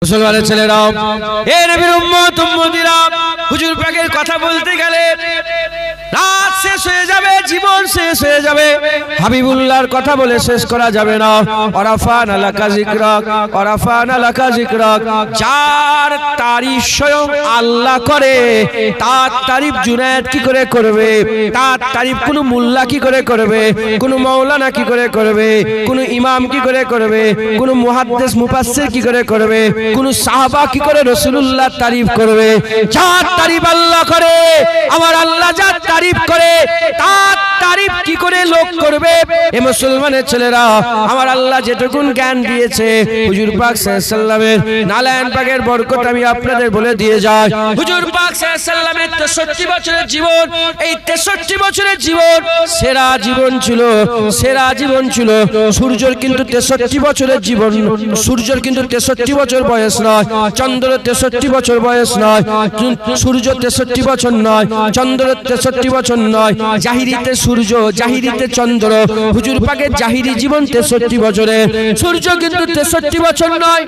মুসলমানের ছেলেরা, এ নবীর উম্মত উম্মতিরা, হুজুর পাকের কথা বলতে গেলে রাত শেষ হয়ে যাবে, জীবন শেষ হয়ে যাবে, হাবিবুল্লাহর কথা বলে শেষ করা যাবে না। ওয়ারাফানা লাকা যিকরাক, ওয়ারাফানা লাকা যিকরাক, যার তারিফ স্বয়ং আল্লাহ করে, তার তারিফ জুনায়েদ কি করে করবে, তার তারিফ কোনো মোল্লা কি করে করবে, কোনো মাওলানা কি করে করবে, কোনো ইমাম কি করে করবে, কোনো মুহাদ্দিস মুফাসসির কি করে করবে, কোন সাহাবা কি করে রাসূলুল্লাহ তারিফ করবে? যার তারিফ আল্লাহ করে, আমার আল্লাহ যার তারিফ করে, তার তারিফ কি করে লোক করবে? এ মুসলমানের ছেলেরা, আমার আল্লাহ যেটুকুন জ্ঞান দিয়েছে, হুজুর পাক সাল্লাল্লাহু আলাইহি ওয়াসাল্লামের নালায়েন পাকের বরকত আমি আপনাদের বলে দিয়ে যাই। হুজুর পাক সাল্লাল্লাহু আলাইহি ওয়াসাল্লামের 63 বছরের জীবন, এই 63 বছরের জীবন সেরা জীবন ছিল, সেরা জীবন ছিল। সূর্যের কিন্তু 63 বছরের জীবন, সূর্যের কিন্তু 63 বছর বয়স নয়, চন্দ্র 63 বছর বয়স নয়, সূর্য 63 বছর নয়, চন্দ্র 63 বছর নয়, জাহিরিতে সূর্য, জাহিরিতে চন্দ্র, হুজুর পাকের জাহিরি জীবন 63 বছরের। সূর্য কিন্তু 63 বছর নয়,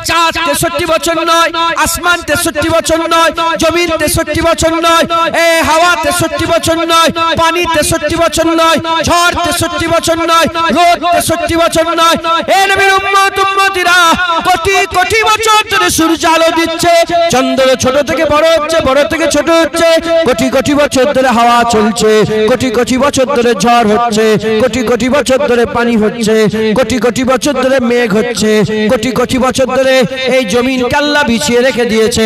চাঁদ 63 বছর নয়, আসমান 63 বছর নয়, জমিন 63 বছর নয়, এ হাওয়া 63 বছর নয়, পানি 63 বছর নয়, ঝড় 63 বছর নয়, রোদ 63 বছর নয়। এ নবীর উম্মত উম্মতিরা, কোটি কোটি বছর ধরে সূর্য আলো দিচ্ছে, চন্দ্র ছোট থেকে বড় হচ্ছে, বড় থেকে ছোট হচ্ছে, কোটি কোটি বছর ধরে হাওয়া চলছে, কোটি কোটি বছর ধরে ঝড় হচ্ছে, কোটি কোটি বছর ধরে পানি হচ্ছে, কোটি কোটি বছর ধরে মেঘ হচ্ছে, কোটি কোটি বছর ধরে এই জমিন আল্লাহ বিছিয়ে রেখে দিয়েছে।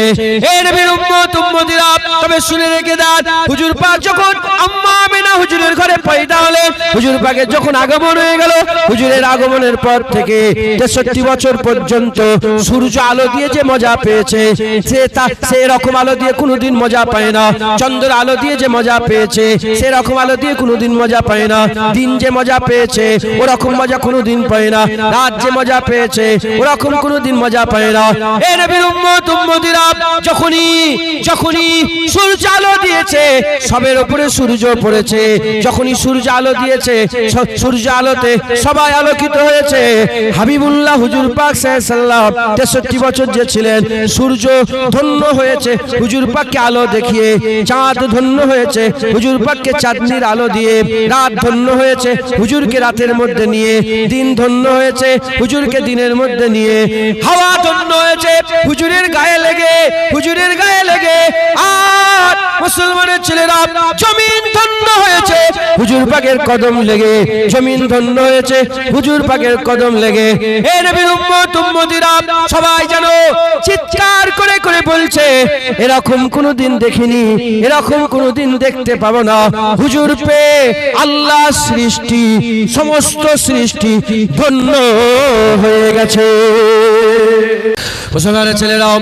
এই নবীর উম্মত উম্মতিরা, তবে শুনে রেখে দেন, হুজুর পাক যখন আম্মা আমিনা হুজুরের ঘরে পয়দা হলেন, হুজুর পাকের যখন আগমন হয়ে গেল, হুজুরের আগমনের পর থেকে 63 বছর পর্যন্ত সূর্য আলো দিয়ে যে মজা পেয়েছে, সে রকম আলো দিয়ে কোনোদিন মজা পায় না। চন্দ্র আলো দিয়ে যে মজা পেয়েছে, সে রকম আলো দিয়ে কোনোদিন মজা পায় না। দিন যে মজা পেয়েছে, ওরকম মজা কোনোদিন পায় না। রাত যে মজা পেয়েছে, ওরকম কোনোদিন মজা পায় না। এই নবীর উম্মত উম্মতিরা, যখনই সূর্য আলো দিয়েছে, সবের উপরে সূর্য পড়েছে। যখনই সূর্য আলো দিয়েছে, সূর্য আলোতে সবাই আলোকিত হয়েছে। হাবিবুল্লাহ হুজুর পাক সাল্লাল্লাহু আলাইহি ওয়াসাল্লাম 63 বছর যে ছিলেন, সূর্য ধন্য হয়েছে হুজুর পাককে আলো দেখিয়ে, চাঁদ ধন্য হয়েছে হুজুর পাককে চাঁদনির আলো দিয়ে, রাত ধন্য হয়েছে হুজুরকে রাতের মধ্যে নিয়ে, দিন ধন্য হয়েছে হুজুরকে দিনের মধ্যে নিয়ে, হাওয়া ধন্য হয়েছে হুজুরের গায়ে লেগে, হুজুরের গায়ে লেগে। আর মুসলমানের ছেলেরা, জমিন ধন্য হয়েছে হুজুর পাকের কদম লেগে, জমিন ধন্য হয়েছে হুজুর পাকের কদম লেগে। এ নবীর উম্মত উম্মতিরা, সবাই যেন চিৎকার করে করে বলছে, এরকম কোনোদিন দেখিনি, এরকম কোনোদিন দেখতে পাবো না। হুজুর পে আল্লাহ সৃষ্টি, সমস্ত সৃষ্টি ধন্য হয়ে গেছে। মুসলমানের ছেলেরাও,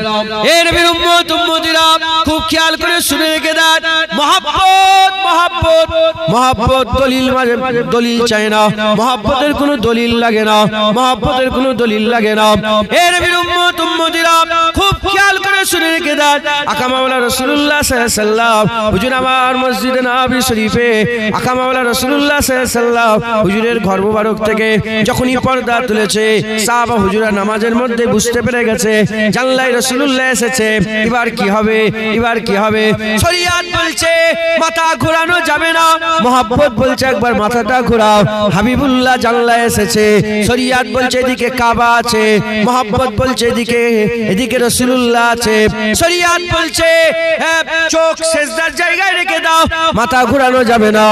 এ নবীর উম্মত উম্মতিরা, খুব খেয়াল করে শুনে রেখে দেন, মহব্বত মহব্বত মহব্বত দলিল চায় না, মহব্বতের কোনো দলিল লাগে না, মহব্বতের কোনো দলিল লাগে না। এ নবীর উম্মত উম্মতিরা, খুব খেয়াল করে শুনে রেখে দেন, আকা মাওলানা রাসূলুল্লাহ সাল্লাল্লাহু আলাইহি ওয়াসাল্লাম হুজুর আমার মসজিদে নববী শরীফে, আকা মাওলানা রাসূলুল্লাহ সাল্লাল্লাহু আলাইহি ওয়াসাল্লাম হুজুরের ঘর মোবারক থেকে যখনই পর্দা তুলেছে, সাহাবা হুজুরা নামাজের মধ্যে বুঝতে পেরে গেছে, জানলাই রাসূলুল্লাহ এসেছে, এবার কি হবে, এবার কি হবে। শরীয়ত বলছে মাথা ঘোরানো যাবে না, মহব্বত বলছে একবার মাথাটা ঘোরাও। হাবিবুল্লাহ জানলা এসেছে, শরীয়ত বলছে এদিকে কাবা আছে, মহব্বত বলছে এদিকে রাসূলুল্লাহ আছে। শরীয়ত বলছে চোখ সিজদার জায়গায় রেখে দাও, মাথা ঘোরানো যাবে না।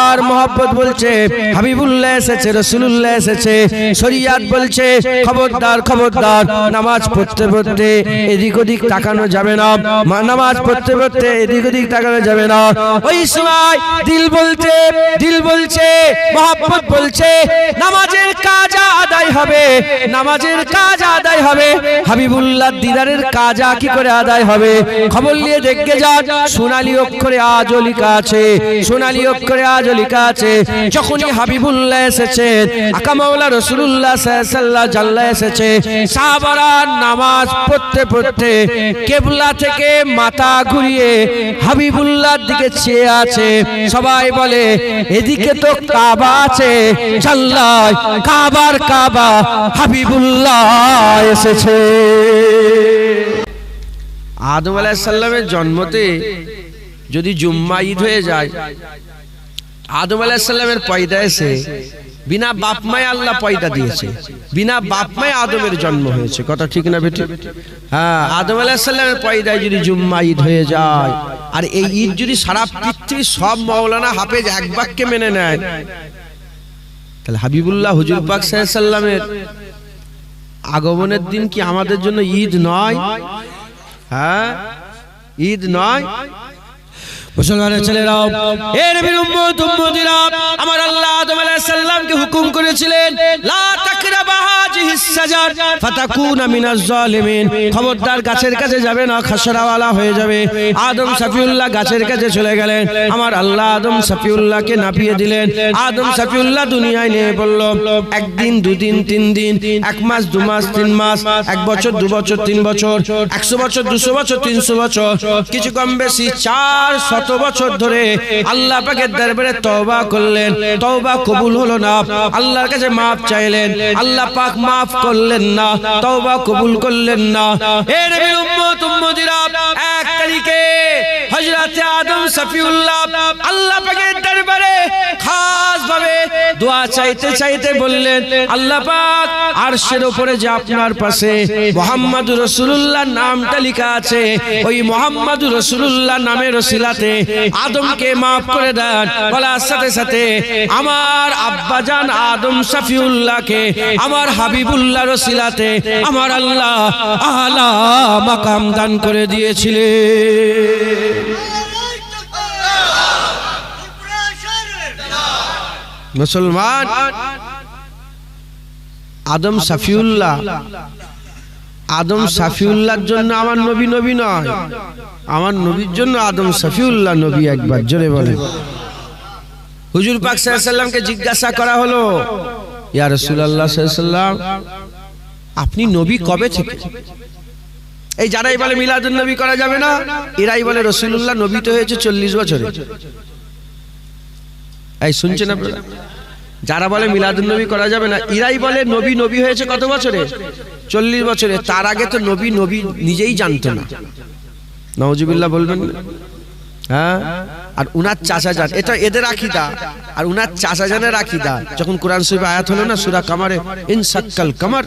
আর মহব্বত বলছে হাবিবুল্লাহ এসেছে, রাসূলুল্লাহ এসেছে। শরীয়ত বলছে খবরদার খবরদার, নামাজ পড়তে পড়তে এদিক ওদিক তাকানো যাবে না, নামাজ পড়তে পড়তে এদিক ওদিক তাকানো যাবে না। ওই সময় দিল বলছে, মহব্বত বলছে নামাজের কাজ আদায় হবে, নামাজের কাজ আদায় হবে। হাবিবুল্লাহ দিদারের কাজ কি করে আদায় হবে? খবর নিয়ে দেখে যান, সোনালী অক্ষরে আজও লেখা আছে, সোনালী অক্ষরে আজও লেখা আছে। যখনই হাবিবুল্লাহ এসেছেন, আকা মাওলানা রাসূলুল্লাহ সাল্লাল্লাহু আলাইহি ওয়াসাল্লাম জানলা এসেছে, সাহাবারা নামাজ পড়তে পড়তে কিবলা থেকে মাথা ঘুরিয়ে হাবিবুল্লাহর দিকে চেয়ে আছে। সবাই বলে এদিকে তো কাবা আছে, জানলায় কাবার কাবা হাবিবুল্লাহ এসেছে। আদম আলাইহিস সালামের জন্মতে যদি জুম্মা ঈদ হয়ে যায়, আদম আলাইহিস সালামের পয়দায়েসে বিনা বাপ মায়ে আল্লাহ পয়দা দিয়েছে, বিনা বাপ মায়ে আদমের জন্ম হয়েছে। কথা ঠিক না বেটি? হ্যাঁ, আদম আলাইহিস সালামের পয়দায় যদি জুম্মা ঈদ হয়ে যায়, আর এই ঈদ যদি সারা পৃথিবীর সব মাওলানা হাফেজ এক বাক্যে মেনে নেয়, তাহলে হাবিবুল্লাহ হুজুর পাক সাল্লাল্লাহু আলাইহি সাল্লামের আগমনের দিন কি আমাদের জন্য ঈদ নয়? হ্যাঁ, ঈদ নয়? মুসলমানের ছেলেরাও, এ নবীর উম্মত উম্মতিরা, আমার আল্লাহ আদম আলাইহিস সালামকে হুকুম করেছিলেন, লা তাকরাবা হাযিহিস সাজার ফাতাকুনা মিনাজ জালিমিন, খবরদার গাছের কাছে যাবে না, খাসরাওয়ালা হয়ে যাবে। আদম সাফিউল্লাহ গাছের কাছে চলে গেলেন। আমার আল্লাহ আদম সাফিউল্লাহকে নাপিয়ে দিলেন। আদম সাফিউল্লাহ দুনিয়ায় নিয়ে বলল, একদিন, দুদিন, 3 দিন, 1 মাস, 2 মাস, 3 মাস, 1 বছর, 2 বছর, 3 বছর, 100 বছর, 200 বছর, 300 বছর, কিছু কম বেশি 400 বছর ধরে আল্লাহ পাকের দরবারে তওবা করলেন। তওবা কবুল হলো না। আল্লাহর কাছে মাফ চাইলেন, আল্লাহ পাক মাফ করলেন না, তওবা কবুল করলেন না। এ নবীর উম্মত উম্মতিরা, 1 তারিখে হযরত আদম সাফিউল্লাহ আল্লাহ পাকের দরবারে খাস ভাবে দোয়া চাইতে চাইতে বললেন, আল্লাহ পাক আরশের উপরে যে আপনার পাশে মুহাম্মদুর রাসূলুল্লাহ নামটা লেখা আছে, ওই মুহাম্মদুর রাসূলুল্লাহ নামের ওসিলাতে আদমকে মাফ করে দেন। বলার সাথে সাথে আমার আব্বাজান আদম সাফিউল্লাহকে আমার হাবিবুল্লাহর ওসিলাতে আমার আল্লাহ আলা মাকাম দান করে দিয়েছিলেন। মুসলমান, আদম সাফিউল্লাহ, আদম সাফিউল্লাহর জন্য আমার নবী নবী নয়, আমার নবীর জন্য আদম সাফিউল্লাহ নবী। একবার জোরে বলেন। হুজুর পাক সাল্লাল্লাহু আলাইহি সাল্লামকে জিজ্ঞাসা করা হলো, ইয়া রাসূলুল্লাহ সাল্লাল্লাহু আলাইহি সাল্লাম, আপনি নবী কবে থেকে? এই যারাই বলে মিলাদুন নবী করা যাবে না, এরাই বলে রাসূলুল্লাহ নবী তো হয়েছে 40 বছরে। এই শুনছেন আপনারা? যারা বলে মিলাদুন নবী করা যাবে না, এরাই বলে নবী নবী হয়েছে কত বছরে? 40 বছরে। তার আগে তো নবী নবী নিজেই জানতো না। নাউজুবিল্লাহ বলবেন না? হ্যাঁ, আর উনার চাচা যান, এটা এদের আকীদা, আর উনার চাচা জানের আকীদা। যখন কোরআন শরীফে আয়াত হলো না সূরা কামারে, ইনসাক্কাল কামার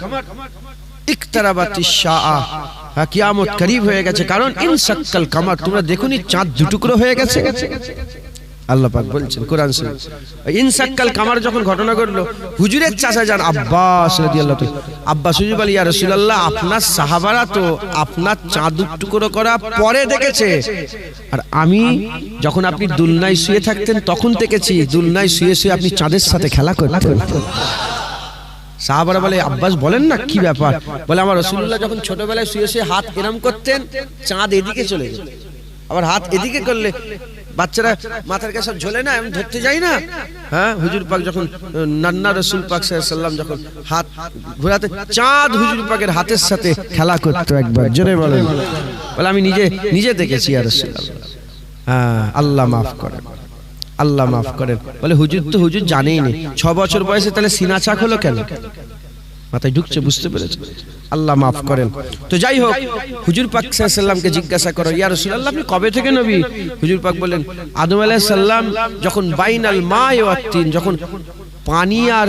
ইকতারাবাতিশ সাআ, কিয়ামত করিব হয়ে গেছে। কারণ ইনসাক্কাল কামার, তোমরা দেখুনি চাঁদ দুটুকরো হয়ে গেছে। আল্লাহ পাক বলছেন কোরআন শরীফ, ইনসাক্কাল কামার যখন ঘটনা ঘটলো, হুজুরের চাচা যান আব্বাস রাদিয়াল্লাহু তাআলা, আব্বাস হুজুর বলে, ইয়া রাসূলুল্লাহ, আপনার সাহাবারা তো আপনার চাঁদ টুকরো করা পরে দেখেছে, আর আমি যখন আপনি দুলনায় শুয়ে থাকতেন তখন দেখেছি, দুলনায় শুয়ে শুয়ে আপনি চাঁদের সাথে খেলা করতেন। সাহাবারা বলে, আব্বাস বলেন না কি ব্যাপার? বলে, আমার রাসূলুল্লাহ যখন ছোটবেলায় শুয়ে শুয়ে হাত এরম করতেন, চাঁদ এদিকে চলে যেত, আবার হাত এদিকে করলে বাচ্চারা মাথার কাছে ঝোলে না, আমি ধরতে যাই না। হ্যাঁ, হুজুর পাক যখন নান্না রাসূল পাক সাল্লাল্লাহু আলাইহি সাল্লাম যখন হাত ঘোরাতে, চাঁদ হুজুর পাকের হাতের সাথে খেলা করতো। একবার জোরে বলেন। বলে, আমি নিজে দেখেছি ইয়া রাসূলুল্লাহ। হ্যাঁ, আল্লাহ মাফ করেন, আল্লাহ মাফ করেন। বলে, হুজুর তো হুজুর জানেই না, 6 বছর বয়সে তাহলে সিনা চাক হলো কেন? মাথায় ঢুকছে, বুঝতে পেরেছে। আল্লাহ মাফ করেন। তো যাই হোক, হুজুর পাক সাল্লাল্লাহু আলাইহি সাল্লামকে জিজ্ঞাসা করো, ইয়া রাসূলুল্লাহ, আপনি কবে থেকে নবী? হুজুর পাক বলেন, আদম আলাইহিস সালাম যখন বাইনাল মা'i ওয়াত তিন, যখন পানি আর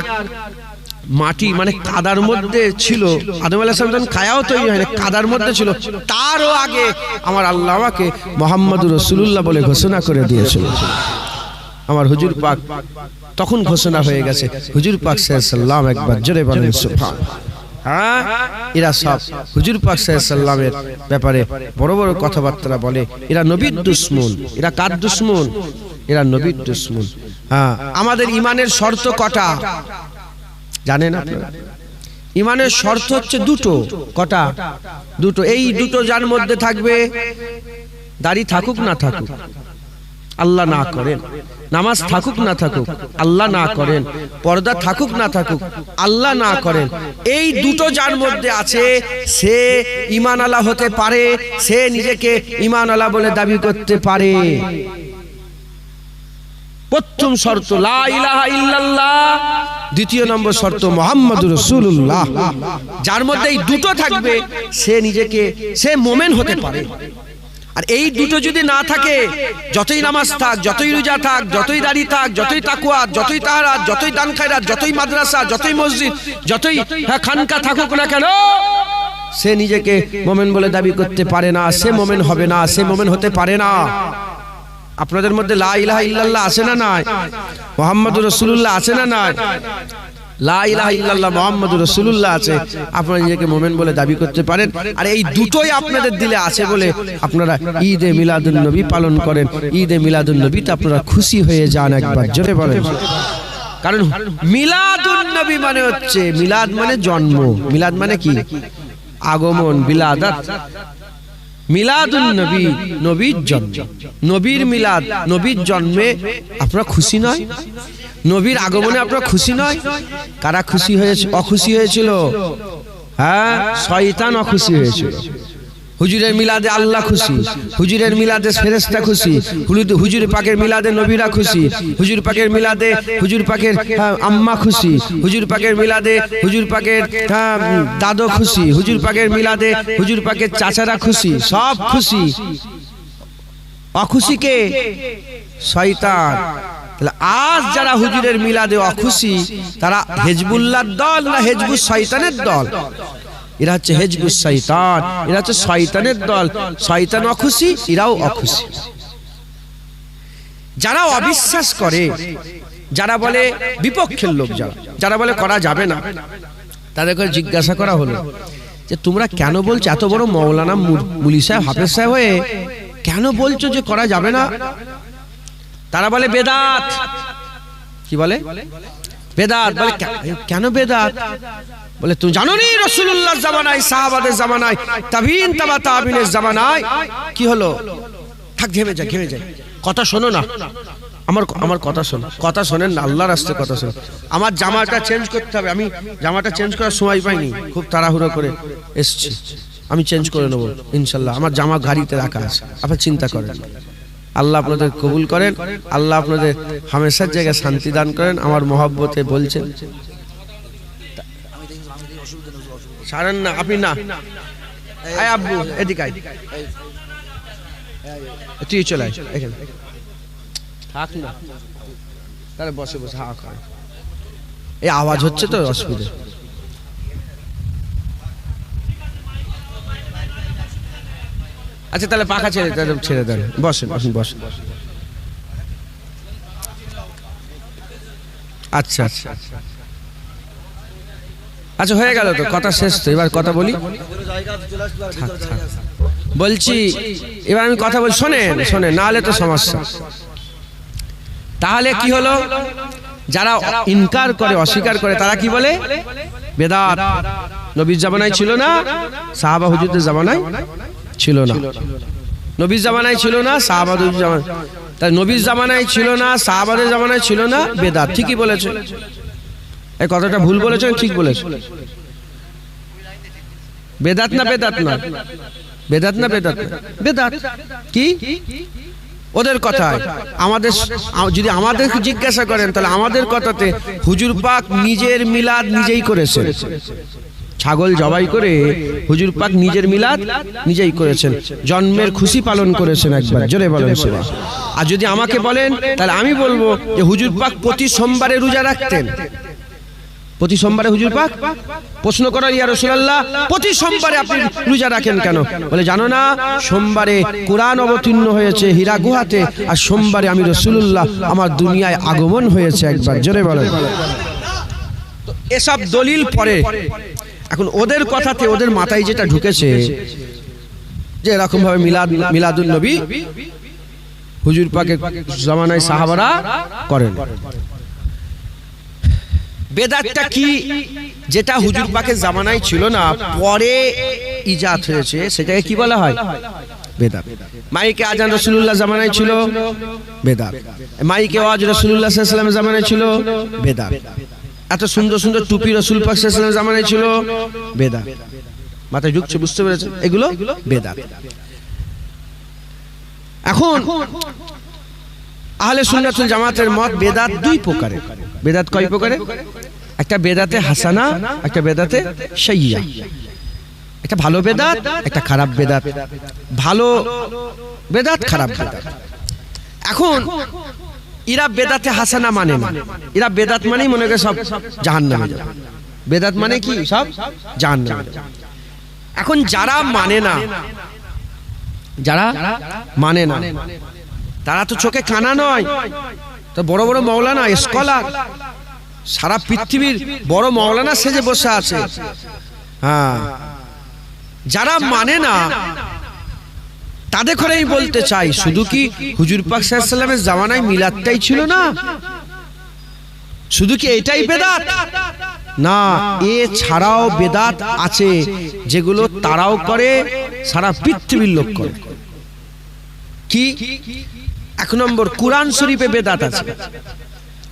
মাটি মানে কাদার মধ্যে ছিল, আদম আলাইহিস সালাম যখন কায়াও তৈরি হয়নি, কাদার মধ্যে ছিল, তারও আগে আমার আল্লাহ আমাকে মুহাম্মদুর রাসূলুল্লাহ বলে ঘোষণা করে দিয়েছিল। আমার হুজুর পাক তখন ঘোষণা হয়ে গেছে। হুজুর পাক সাল্লাল্লাহু আলাইহি সাল্লাম, একবার জোরে বলেন সুবহান। হ্যাঁ, এরা সব হুজুর পাক সাল্লাল্লাহু আলাইহি সাল্লামের ব্যাপারে বড় বড় কথাবার্তা বলে। এরা নবীর দুশমন। এরা কার দুশমন? এরা নবীর দুশমন। হ্যাঁ, আমাদের ঈমানের শর্ত কটা জানেন আপনারা? ঈমানের শর্ত হচ্ছে দুটো। কটা? দুটো। এই দুটো যার মধ্যে থাকবে, দাড়ি থাকুক না থাকুক আল্লাহ না করেন, নামাজ থাকুক না থাকুক আল্লাহ না করেন, পর্দা থাকুক না থাকুক আল্লাহ না করেন, এই দুটো যার মধ্যে আছে সে ঈমানওয়ালা হতে পারে, সে নিজেকে ঈমানওয়ালা বলে দাবি করতে পারে। প্রথম শর্ত লা ইলাহা ইল্লাল্লাহ, দ্বিতীয় নম্বর শর্ত মুহাম্মাদুর রাসূলুল্লাহ। যার মধ্যে এই দুটো থাকবে সে মোমেন হতে পারে। আর এই দুটো যদি না থাকে, যতই নামাজ থাক, যতই রোজা থাক, যতই দাড়ি থাক, যতই তাকওয়া, যতই তাহারাত, যতই দান খায়রাত, যতই মাদ্রাসা, যতই মসজিদ, যতই খানকা থাকুক না কেন, সে নিজেকে মোমেন বলে দাবি করতে পারে না, সে মোমেন হবে না, সে মোমেন হতে পারে না। আপনাদের মধ্যে লা ইলাহা ইল্লাল্লাহ আছে না নাই? মুহাম্মাদুর রাসূলুল্লাহ আছে না নাই? লা ইলাহা ইল্লাল্লাহ মুহাম্মাদুর রাসূলুল্লাহ আছে, আপনারা নিজেকে মুমিন বলে দাবি করতে পারেন। আর এই দুটোই আপনাদের দিলে আছে বলে আপনারা ঈদে মিলাদুন নবী পালন করেন। ঈদে মিলাদুন নবীতে আপনারা খুশি হয়ে যান, একবার জোরে বলেন। কারণ মিলাদুন নবী মানে হচ্ছে, মিলাদ মানে জন্ম, মিলাদ মানে কি? আগমন, বিলাদাত। মিলাদুন নবী, নবীর জন্ম, নবীর মিলাদ, নবীর জন্মে আপনারা খুশি নয়? নবীর আগমনে আপনারা খুশি নয়? কারা খুশি হয়েছে? অখুশি হয়েছিল? হ্যাঁ, শয়তান অখুশি হয়েছিল। হুজুরের মিলাদে আল্লাহ খুশি, হুজুরের মিলাদে ফেরেশতা খুশি, হুজুর পাকের মিলাদে নবীরা খুশি, হুজুর পাকের মিলাদে হুজুর পাকের আম্মা খুশি, হুজুর পাকের মিলাদে হুজুর পাকের দাদু খুশি, হুজুর পাকের মিলাদে হুজুর পাকের চাচারা খুশি, সব খুশি। অখুশি কে? শয়তান। আজ যারা হুজুরের মিলাদে অখুশি, তারা হিজবুল্লাহর দল না হিজবুস শয়তানের দল? এরা হচ্ছে হিজবুস শয়তান, এরা হচ্ছে শয়তানের দল। শয়তান অখুশি, এরাও অখুশি। যারা অবিশ্বাস করে, যারা বলে বিপক্ষের লোক, যারা বলে করা যাবে না, তাদেরকে জিজ্ঞাসা করা হলো যে তোমরা কেন বলছো, এত বড় মৌলানা মুলি সাহেব হাফেজ সাহেব হয়ে কেন বলছো যে করা যাবে না? তারা বলে বেদাত। কি বলে? বেদাত। বলে কেন বেদাত? বলে তুমি জানো নি রাসূলুল্লাহর জামানায়, সাহাবাদের জামানায়, তাবিঈন, তাবা তাবিনের জামানায় কি হলো? থাক, ঘেমে যায়। কথা শোনো না, আমার কথা শোনো। কথা শোনেন না, আল্লাহর রাস্তায় কথা শোনো। আমার জামাটা চেঞ্জ করতে হবে, আমি জামাটা চেঞ্জ করার সময় পাইনি, খুব তাড়াহুড়ো করে এসেছি। আমি চেঞ্জ করে নেবো ইনশাআল্লাহ। আমার জামা গাড়িতে রাখা আছে, আপনি চিন্তা করেন। আল্লাহ আপনাদের কবুল করেন, আল্লাহ আপনাদের হামেশার জায়গায় শান্তি দান করেন। আমার মহব্বতে বলছেন, ছাড়েন না আপনি না। আয় আব্বু, এদিকে আয়, তুই চলে আয় এখানে, থাক না, তাহলে বসে হা করে। এই আওয়াজ হচ্ছে তো, অসুবিধা। আচ্ছা তাহলে পাখা ছেড়ে দেন, বসেন বসেন। আচ্ছা আচ্ছা আচ্ছা, হয়ে গেল তো, কথা শেষ তো। এবার কথা বলি, বলছি এবার আমি কথা বলি, শোনেন, নাহলে তো সমস্যা। তাহলে কি হলো? যারা ইনকার করে, অস্বীকার করে, তারা কি বলে? বেদাত। নবীর জামানায় ছিল না, সাহাবা হুজুরদের জামানায় ছিল না। নবীর জামানায় ছিল না, সাহাবাদের জামানায়, তাই নবীর জামানায় ছিল না, সাহাবাদের জামানায় ছিল না, বেদাত। ঠিকই বলেছে। এই কথাটা ভুল বলেছেন, ঠিক বলেছেন। বেদাত না বেদাত না, বেদাত না বেদাত না, বেদাত কি? ওদের কথায়। আমাদের যদি আমাদেরকে জিজ্ঞাসা করেন, তাহলে আমাদের কথাতে হুজুর পাক নিজের মিলাদ নিজেই করেছেন। ছাগল জবাই করে হুজুর পাক নিজের মিলাদ নিজেই করেছেন, জন্মের খুশি পালন করেছেন। একবার জোরে বলেন সুবহানাল্লাহ। আর যদি আমাকে বলেন, তাহলে আমি বলবো যে হুজুর পাক প্রতি সোমবারে রোজা রাখতেন। প্রতি সোমবারে হুজুর পাক, প্রশ্ন করা, ইয়া রাসূলুল্লাহ প্রতি সোমবারে আপনি রোজা রাখেন কেন? বলে জানো না, সোমবারে কোরআন অবতীর্ণ হয়েছে হীরা গুহাতে, আর সোমবারে আমি রাসূলুল্লাহ আমার দুনিয়ায় আগমন হয়েছে। একবার জোরে বলেন। তো এসব দলিল পরে, এখন ওদের কথাতে, ওদের মাথায় যেটা ঢুকেছে যে এরকম ভাবে মিলাদুন নবী হুজুর পাকের জামানায় সাহাবারা করেন। বেদাতটা কি? যেটা হুজুর পাকের জামানায় ছিল না, পরে ইজাদ হয়েছে, সেটাকে কি বলা হয়? বেদাত। মাইকে আজান রাসূলুল্লাহ জামানায় ছিল, বেদাত। মাইকে ওয়াজ রাসূলুল্লাহ সাল্লাল্লাহু আলাইহি ওয়াসাল্লামের জামানায় ছিল, বেদাত। এত সুন্দর সুন্দর টুপি রাসূল পাক সাল্লাল্লাহু আলাইহি ওয়াসাল্লামের জামানায় ছিল, বেদাত। মাথায় ঢুকছে, বুঝতে পেরেছেন? এগুলো বেদাত। এখন আহলে সুন্নাত ওয়াল জামাতের মত বেদাত দুই প্রকারের। বেদাত কয় প্রকারের? একটা বেদাতে হাসানা, একটা বেদাতে সাইয়্যা। একটা ভালো বেদাত, একটা খারাপ বেদাত। ভালো বেদাত, খারাপ বেদাত। এখন এরা বেদাতে হাসানা মানে না, এরা বেদাত মানেই মনে করে সব জাহান্নামে যাবে। বেদাত মানে কি? সব জাহান্নামে যাবে। এখন যারা মানে না, যারা মানে না, তারা তো চোখে কানা নয়, তো বড় বড় মৌলানা স্কলার, সারা পৃথিবীর বড় মৌলানা সেজে বসে আছে। হ্যাঁ, যারা মানে না তাদের করেই বলতে চাই, শুধু কি হুজুর পাক সাল্লাল্লাহু আলাইহি ওয়াসাল্লামের জামানায় মিলাদটাই ছিল না? শুধু কি এটাই বেদাত? না, এ ছাড়াও বেদাত আছে যেগুলো তারাও করে, সারা পৃথিবীর লোক করে। কি? এক নম্বর, কুরআন শরীফে বেদাত আছে।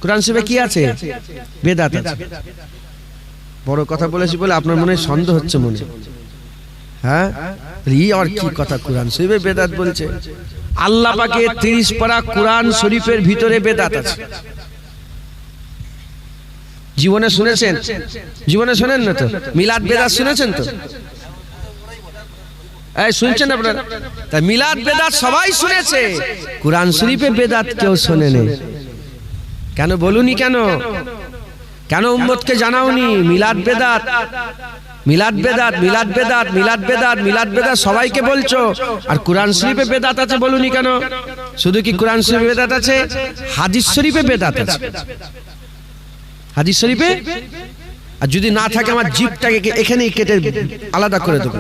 কুরআন শরীফে কি আছে? বেদাত আছে। বড় কথা বলেছি বলে আপনার মনে সন্দেহ হচ্ছে মনে। হ্যাঁ, আর কি কথা, কুরআন শরীফে বেদাত বলছে? আল্লাহ পাকের 30 পারা কুরআন শরীফের ভিতরে বেদাত আছে। জীবনে শুনেছেন? জীবনে শোনেন না তো? মিলাদ বেদাত শুনেছেন তো? এই শুনছেন আপনারা? তাই মিলাদ বেদাত সবাই শুনেছে, কুরআন শরীফে বেদাত কেউ শোনেনি। কেন বলুনি? কেন কেন উম্মতকে জানাওনি? মিলাদ বেদাত, মিলাদ বেদাত, মিলাদ বেদাত, মিলাদ বেদাত, মিলাদ বেদাত সবাইকে বলছো, আর কুরআন শরীফে বেদাত আছে বলুনি কেন? শুধু কি কুরআন শরীফে বেদাত আছে? হাদিস শরীফে বেদাত আছে। হাদিস শরীফে, আর যদি না থাকে আমার জিভটাকে এখানেই কেটে আলাদা করে দেবো।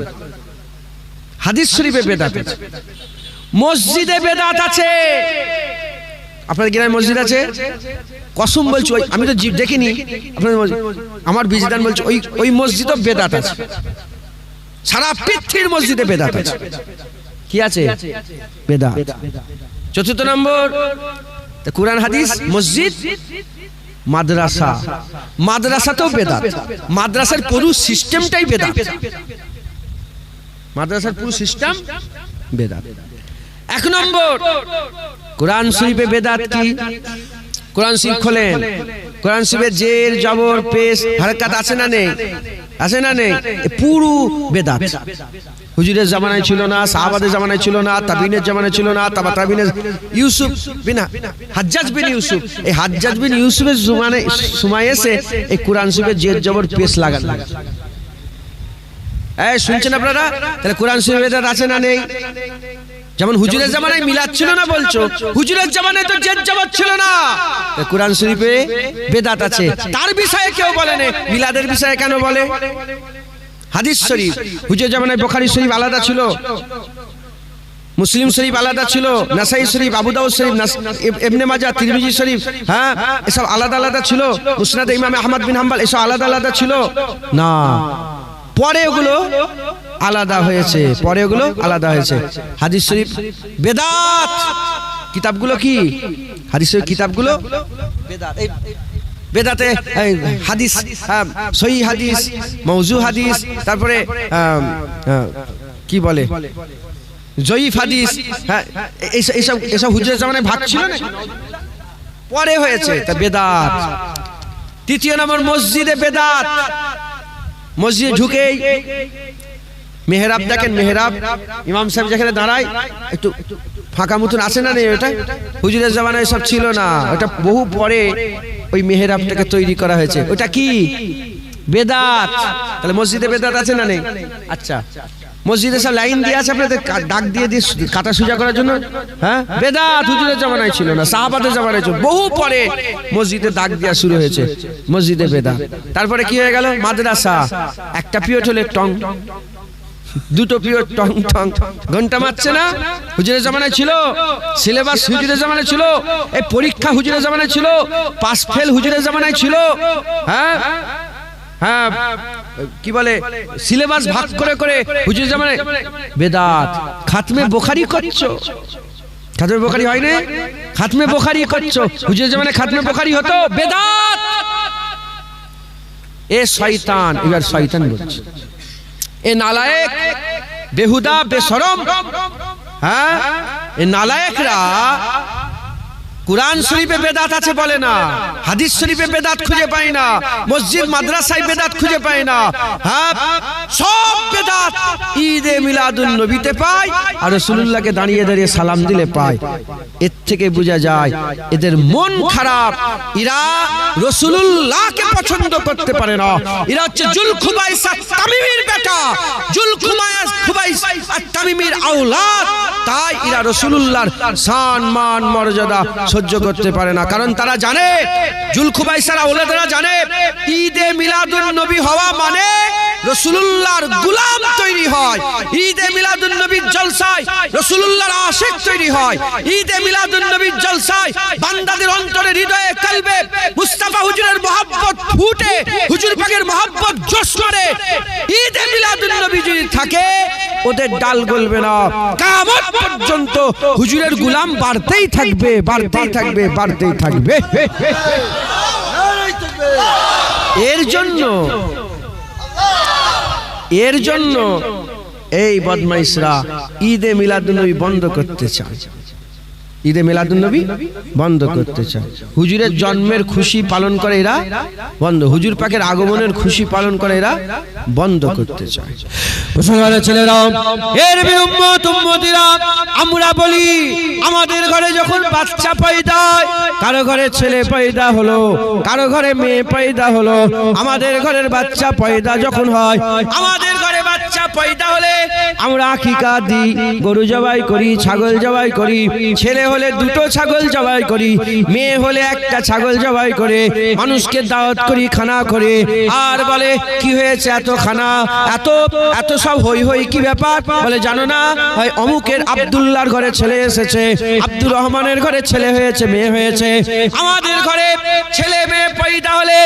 হাদিস শরীফে বেদাত আছে। মসজিদে বেদাত আছে। আপনাদের গ্রামে মসজিদ আছে? কসম বলছি, আমি তো জিভ দেখিনি, আমার বিজদান বলছে ওই মসজিদও বেদাত আছে। সারা পৃথিবীর মসজিদে বেদাত আছে। কি আছে? বেদাত। চতুর্থ নম্বর, কুরআন হাদিস, মসজিদ, মাদ্রাসা। মাদ্রাসাতেও বেদাত। মাদ্রাসার পুরো সিস্টেমটাই বেদাত। মাদ্রাসার পুরো সিস্টেম বেদাত। এক নম্বর, কুরআন শরীফে বেদাত কি? কুরআন শরীফ খোলেন, কুরআন শরীফে জের, জবর, পেশ, হারকাত আছে না নেই? আছে না নেই? পুরো বেদাত। হুজুরের জামানায় ছিল না, সাহাবাদের জামানায় ছিল না, তাবিনের জামানায় ছিল না, তাবিনের ইউসুফ বিন হাজ্জাজ বিন ইউসুফ, এই হাজ্জাজ বিন ইউসুফের সময় এসে এই কুরআন শরীফে জের, জবর, পেশ লাগান। এই শুনছেন আপনারা? তাহলে কুরআন শরীফে বেদাত আছে না নেই? যেমন হুজুরের জামানায় মিলাদ ছিল না বলছো, হুজুরের জামানায় তো জেদ জবর ছিল না, কুরআন শরীফে বেদাত আছে। তার বিষয়ে কেউ বলে না, মিলাদের বিষয়ে কেন বলে? হাদিস শরীফ, হুজুরের জামানায় বুখারী শরীফ আলাদা ছিল, মুসলিম শরীফ আলাদা ছিল, নাসাই শরীফ, আবু দাউদ শরীফ, ইবনে মাজাহ, তিরমিজি শরীফ, হ্যাঁ, এসব আলাদা আলাদা ছিল। মুসনাদ ইমাম আহমদ বিন হাম্বল, এসব আলাদা আলাদা ছিল না। পরে ওগুলো আলাদা হয়েছে, পরে ওগুলো আলাদা হয়েছে। হাদিস শরীফ বেদাত। কিতাবগুলো কি? হাদিস শরীফ কিতাবগুলো বেদাত। এই বেদাতে হাদিস, সহিহ হাদিস, মওযু হাদিস, তারপরে কি বলে জয়ীফ হাদিস, হ্যাঁ, এইসব হুজুরের জামানায় ভাগ ছিল না, পরে হয়েছে, তা বেদাত। তৃতীয় নম্বর, মসজিদে বেদাত। মসজিদে ঢুকেই মেহরাব দেখেন, মেহরাব ইমাম সাহেব যেখানে দাঁড়ায় একটু ফাঁকা মতন আছে না নেই? ওটা হুজুরের জামানায় সব ছিল না, ওটা বহু পরে ওই মেহরাবটাকে তৈরি করা হয়েছে। ওটা কি? বেদাত। তাহলে মসজিদে বেদাত আছে না নেই? আচ্ছা, মসজিদে সব লাইন দিয়ে আছে আপনাদের ডাক দিয়ে দিয়ে কাটা সুজা করার জন্য, হ্যাঁ, বেদাত। হুজুরের জামানায় ছিল না, সাহাবাদের জামানায় ছিল, বহু পরে মসজিদে দাগ দেওয়া শুরু হয়েছে, মসজিদে বেদাত। তারপরে কি হয়ে গেল? মাদ্রাসা। একটা পিরিয়ড হলে টং, দুটো পিরিয়ড টং টং, ঘন্টা মারছে না? হুজুরের জামানায় ছিল, সিলেবাস হুজুরের জামানায় ছিল, এই পরীক্ষা হুজুরের জামানায় ছিল, পাস ফেল হুজুরের জামানায় ছিল, হ্যাঁ হ্যাঁ, কি বলে সিলেবাস ভাগ করে করে হুজুরের জামানায় বেদাত। খাতমে বুখারী করছো, খাতমে বুখারী হয় না? খাতমে বুখারী করছো, হুজুরের জামানায় খাতমে বুখারী হতো, বেদাত। এ শয়তান, এবার শয়তান বলছে, এ নালায়েক, বেহুদা, বেশরম, হ্যাঁ, এ নালায়েকরা কুরআন শরীফে বেদাত আছে বলে না, হাদিস শরীফে বেদাত খুঁজে পাই না, মসজিদ মাদ্রাসায় বেদাত খুঁজে পাই না। হ্যাঁ, সব বেদাত ঈদে মিলাদুন নবীতে পাই আর রাসূলুল্লাহকে দাঁড়িয়ে দাঁড়িয়ে সালাম দিলে পাই। এর থেকে বোঝা যায় এদের মন খারাপ, এরা রাসূলুল্লাহকে পছন্দ করতে পারে না। এরা হচ্ছে জুলখুবাইস আত-তামিমির বেটা, জুলখুবাইস আত-তামিমির আওলাদ। তাই এরা রাসূলুল্লাহর শান মান মর্যাদা সহ্য করতে পারে না, কারণ তারা জানে, জুলখুবাইসের আওলাদরা জানে ঈদে মিলাদুন নবী হওয়া মানে রাসূলুল্লাহর গোলাম তৈরি হয়। ঈদে মিলাদুন নবীর জলসায় রাসূলুল্লাহর আশিক তৈরি হয়। ঈদে মিলাদুন নবীর জলসায় বান্দাদের অন্তরে, হৃদয়ে, কলবে মুস্তাফা হুজুরের মহব্বত ফুটে, হুজুর পাকের মহব্বত জোশ করে। ঈদে মিলাদুন নবী যদি থাকে ওদের ডাল গলবে না, কিয়ামত পর্যন্ত হুজুরের গোলাম বাড়তেই থাকবে, বাড়তেই থাকবে, বাড়তেই থাকবে। এর জন্য এই বদমাইশরা ঈদে মিলাদুন নবী বন্ধ করতে চায়, ঈদে মিলাদুন নবী বন্ধ করতে চায়। হুজুরের জন্মের খুশি পালন করে এরা বন্ধ, হুজুর পাকের আগমনের খুশি পালন করে এরা বন্ধ করতে চায়। মুসলমানের ছেলেরা, এর উম্মত উম্মতিরা, আমরা বলি আমাদের ঘরে যখন বাচ্চা পয়দা হয়, কারো ঘরে ছেলে পয়দা হলো, কারো ঘরে মেয়ে পয়দা হলো, আমাদের ঘরের বাচ্চা পয়দা যখন হয়, আমাদের ঘরে বাচ্চা পয়দা হলে আমরা আকিকা দিই, গরু জবাই করি, ছাগল জবাই করি, ছেলে হলে দুটো ছাগল জবাই করি, মেয়ে হলে একটা ছাগল জবাই করে মানুষকে দাওয়াত করি, খানা করে, আর বলে কি হয়েছে এত খানা, এত এত সব হই হই, কি ব্যাপার? বলে জানো না, হয় অমুকের আব্দুল্লাহর ঘরে ছেলে এসেছে, আব্দুর রহমানের ঘরে ছেলে হয়েছে, মেয়ে হয়েছে। আমাদের ঘরে ছেলে মেয়ে পয়দা হলে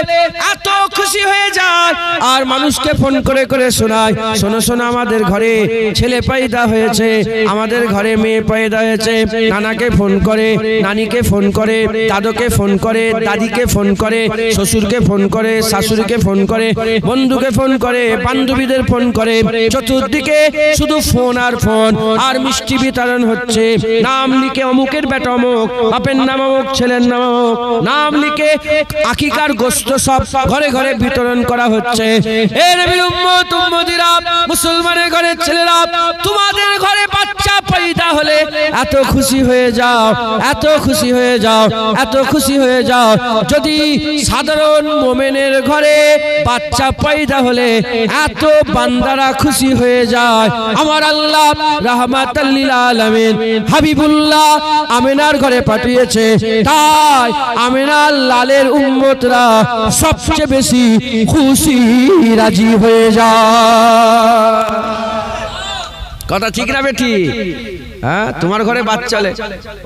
এত খুশি হয়ে যায় আর মানুষকে ফোন করে করে শোনায়, শোনো শোনো আমাদের ঘরে ছেলে পয়দা হয়েছে, আমাদের ঘরে মেয়ে পয়দা হয়েছে। নানাকে ফোন করে, নানিকে ফোন করে, দাদুকে ফোন করে, দাদিকে ফোন করে, শ্বশুরকে ফোন করে, শাশুড়িকে ফোন করে, বন্ধুকে ফোন করে, বান্ধবীদের ফোন করে, চতুর্দিকে শুধু ফোন আর ফোন, আর মিষ্টি বিতরণ হচ্ছে। নাম লিখে অমুকের বেটা অমুক, বাপের নাম অমুক, ছেলের নাম অমুক, নাম লিখে আকিকার গোশত সব ঘরে ঘরে বিতরণ করা হচ্ছে। এ নবীর উম্মত উম্মতিরা, মুসলমানের ঘরের ছেলেরা, তোমাদের ঘরে বাচ্চা পয়দা হলে এত খুশি হয়ে যাও, এত খুশি হয়ে যাও, এত খুশি হয়ে যাও। যদি সাধারণ মোমেনের ঘরে বাচ্চা পয়দা হলে এত বান্দারা খুশি হয়ে যায়, আমার আল্লাহ রাহমাতাল লিল আলামিন হাবিবুল্লাহ আমিনার ঘরে পাঠিয়েছে, তাই আমিনার লালের উম্মতরা সবচেয়ে বেশি খুশি রাজি হয়ে যায়। কথা ঠিক না বেটি? হ্যাঁ, তোমার ঘরে বাচ্চা হলে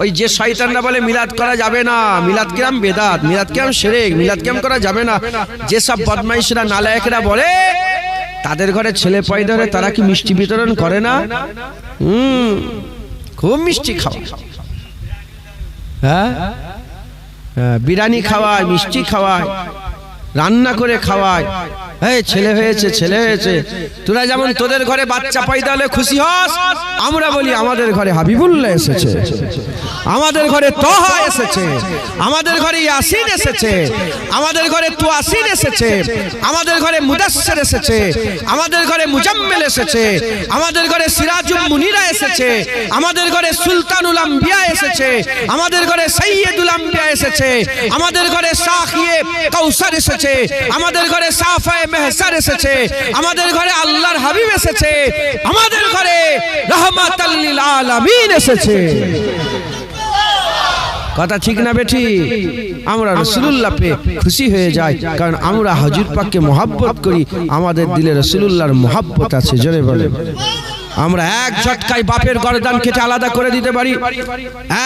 ওই যে শয়তানরা বলে মিলাদ করা যাবে না, মিলাদ কিরাম বেদাত, মিলাদ কিরাম শিরক, মিলাদ কিরাম করা যাবে না, যে সব বদমাইশরা নালায়েকরা বলে তাদের ঘরে ছেলে পয়দা হলে তারা কি মিষ্টি বিতরণ করে না? খুব মিষ্টি খাওয়া, হ্যাঁ, বিরিয়ানি খাওয়ায়, মিষ্টি খাওয়ায়, রান্না করে খাওয়ায়। এই ছেলে হয়েছে, ছেলে হয়েছে। তোরা যেমন তোদের ঘরে বাচ্চা পয়দা হলে খুশি হস, আমরা বলি আমাদের ঘরে হাবিবুল্লাহ এসেছে, আমাদের ঘরে তহা এসেছে, আমাদের ঘরে ইয়াসিন এসেছে, আমাদের ঘরে তুয়াসিন এসেছে, আমাদের ঘরে মুদাসসির এসেছে, আমাদের ঘরে মুজাম্মিল এসেছে, আমাদের ঘরে সিরাজুল মুনিরা এসেছে, আমাদের ঘরে সুলতানুল আম্বিয়া এসেছে, আমাদের ঘরে সাইয়্যিদুল আম্বিয়া এসেছে, আমাদের ঘরে সাখিয়ে কাউসার এসেছে, আমাদের ঘরে সাফায়ে মেহসার এসেছে, আমাদের ঘরে আল্লাহর হাবিব এসেছে, আমাদের ঘরে রাহমাতাল লিল আলামিন এসেছে। কথা ঠিক না বেটি? আমরা রাসূলুল্লাহ পেয়ে খুশি হয়ে যাই, কারণ আমরা হুজুর পাককে মহব্বত করি, আমাদের দিলে রাসূলুল্লাহর মহব্বত আছে। জোরে বলে আমরা এক ঝটকায় বাপের গর্দান কেটে আলাদা করে দিতে পারি,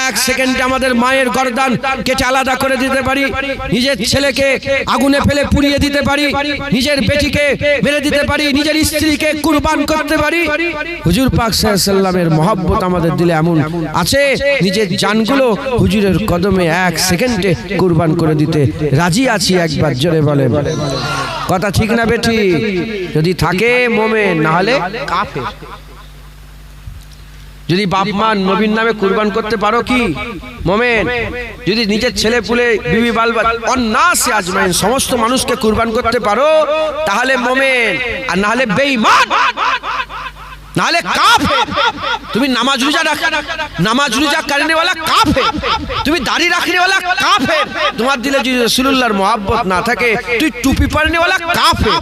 এক সেকেন্ডে আমাদের মায়ের গর্দান কেটে আলাদা করে দিতে পারি, নিজের ছেলেকে আগুনে ফেলে পুড়িয়ে দিতে পারি, নিজের বেটিকে মেরে দিতে পারি, নিজের স্ত্রীকে কুরবান করতে পারি। হুজুর পাক সাল্লাল্লাহু আলাইহি ওয়াসাল্লামের মহব্বত আমাদের দিলে এমন আছে, নিজের জানগুলো হুজুরের কদমে এক সেকেন্ডে কুরবান করে দিতে রাজি আছি। একবার জোরে বলে কথা ঠিক না বেটি? যদি থাকে মোমেন, না হলে কাফের। যদি বাপ মা নবীর নামে কুরবান করতে পারো কি মোমেন? যদি নিজের ছেলে পুলে বিবি বালবা অন্নাসে আজমাইন সমস্ত মানুষকে কুরবান করতে পারো তাহলে মোমেন, আর না হলে বেঈমান, না হলে কাফের। তুমি নামাজ রোজা করনে वाला কাফের, তুমি দাড়ি রাখনে वाला কাফের। তোমার দিলে যদি রাসূলুল্লাহর মহব্বত না থাকে তুই টুপি পরনে वाला কাফের।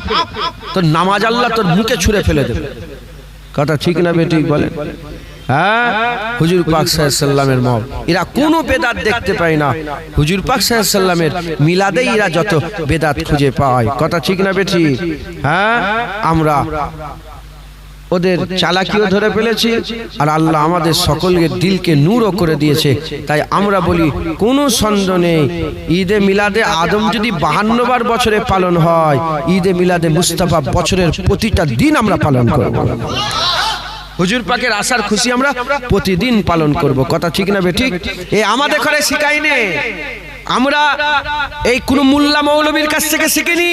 তো নামাজ আল্লাহ তোর মুখে ছুঁড়ে ফেলে দেবে। কথা ঠিক না বেঠিক বলেন? হ্যাঁ, হুজুর পাক সাল্লাল্লাহু আলাইহি সাল্লামের মহব এরা কোনো বেদাত দেখতে পায় না। হুজুর পাক সাল্লাল্লাহু আলাইহি সাল্লামের মিলাদে এরা যত বেদাত খুঁজে পায়। কথা ঠিক না বেঠিক? হ্যাঁ, আমরা ওদের চালাকিও ধরে ফেলেছি আর আল্লাহ আমাদের সকলের দিলকে নূরও করে দিয়েছে। তাই আমরা বলি কোনো সন্দেহ নেই, ঈদে মিলাদে আদম যদি 52 বার বছরে পালন হয়, ঈদে মিলাদে মুস্তাফা বছরের প্রতিটা দিন আমরা পালন করব। হুজুর পাকের আসার খুশি আমরা প্রতিদিন পালন করব। কথা ঠিক না বেঠিক? এ আমাদের ঘরে শিখাইনে, আমরা এই কোন মোল্লা মৌলবীর কাছ থেকে শিখিনি।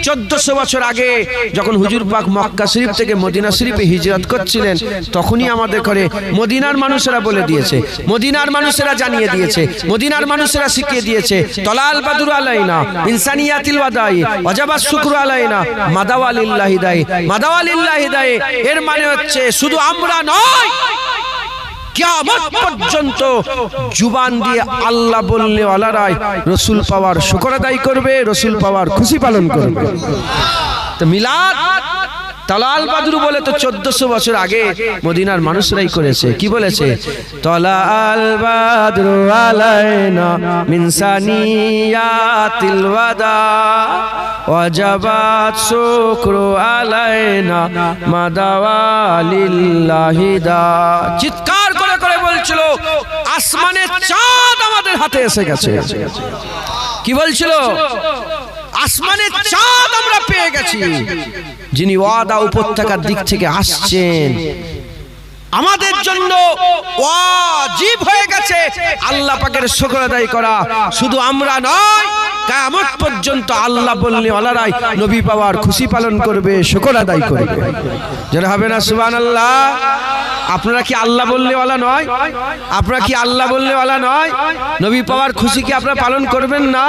1400 বছর আগে যখন হুজুর পাক মক্কা শরীফ থেকে মদিনা শরীফে হিজরত করছিলেন তখনই আমাদের ঘরে মদিনার মানুষেরা বলে দিয়েছে, মদিনার মানুষেরা জানিয়ে দিয়েছে, মদিনার মানুষেরা শিখিয়ে দিয়েছে, তলাল বাদুর আলাইনা ইনসানিয়াতিল ওয়াদাই ওয়াজাবাস শুকরু আলাইনা মাদাওয়ালিল্লাহি দাই মাদাওয়ালিল্লাহি দাই। এর মানে হচ্ছে শুধু আমরা নয়, কিয়ামত পর্যন্ত জুবান দিয়ে আল্লাহ বললে ওয়ালারাই রাসূল পাওয়ার শুকর আদায় করবে, রাসূল পাওয়ার খুশি পালন করবে। তো মিলাদ তালাল বাদরু বলে তো 1400 বছর আগে মদিনার মানুষরাই করেছে। কি বলেছে? তালাল বাদরু আলাইনা মিন সানিয়াতিল ওয়াদা ওয়াজাবাত শুকরু আলাইনা মাদাওয়ালিল্লাহি দা। চিৎকার করে করে বলছিল আসমানের চাঁদ আমাদের হাতে এসে গেছে। কি বলছিল? আসমানের চাঁদ আমরা পেয়ে গেছি। যিনি ওয়াদা উপত্যকার দিক থেকে আসছেন আমাদের জন্য ওয়াজিব হয়ে গেছে আল্লাহ পাকের শুকর আদায় করা। শুধু আমরা নয়, কিয়ামত পর্যন্ত আল্লাহ বললে ওয়ালারাই নবী পাওয়ার খুশি পালন করবে, শুকর আদায় করবে। যারা হবে না সুবহানাল্লাহ। আপনারা কি আল্লাহ বললে ওয়ালা নয়? আপনারা কি আল্লাহ বললে ওয়ালা নয়? নবী পাওয়ার খুশি কি আপনারা পালন করবেন না?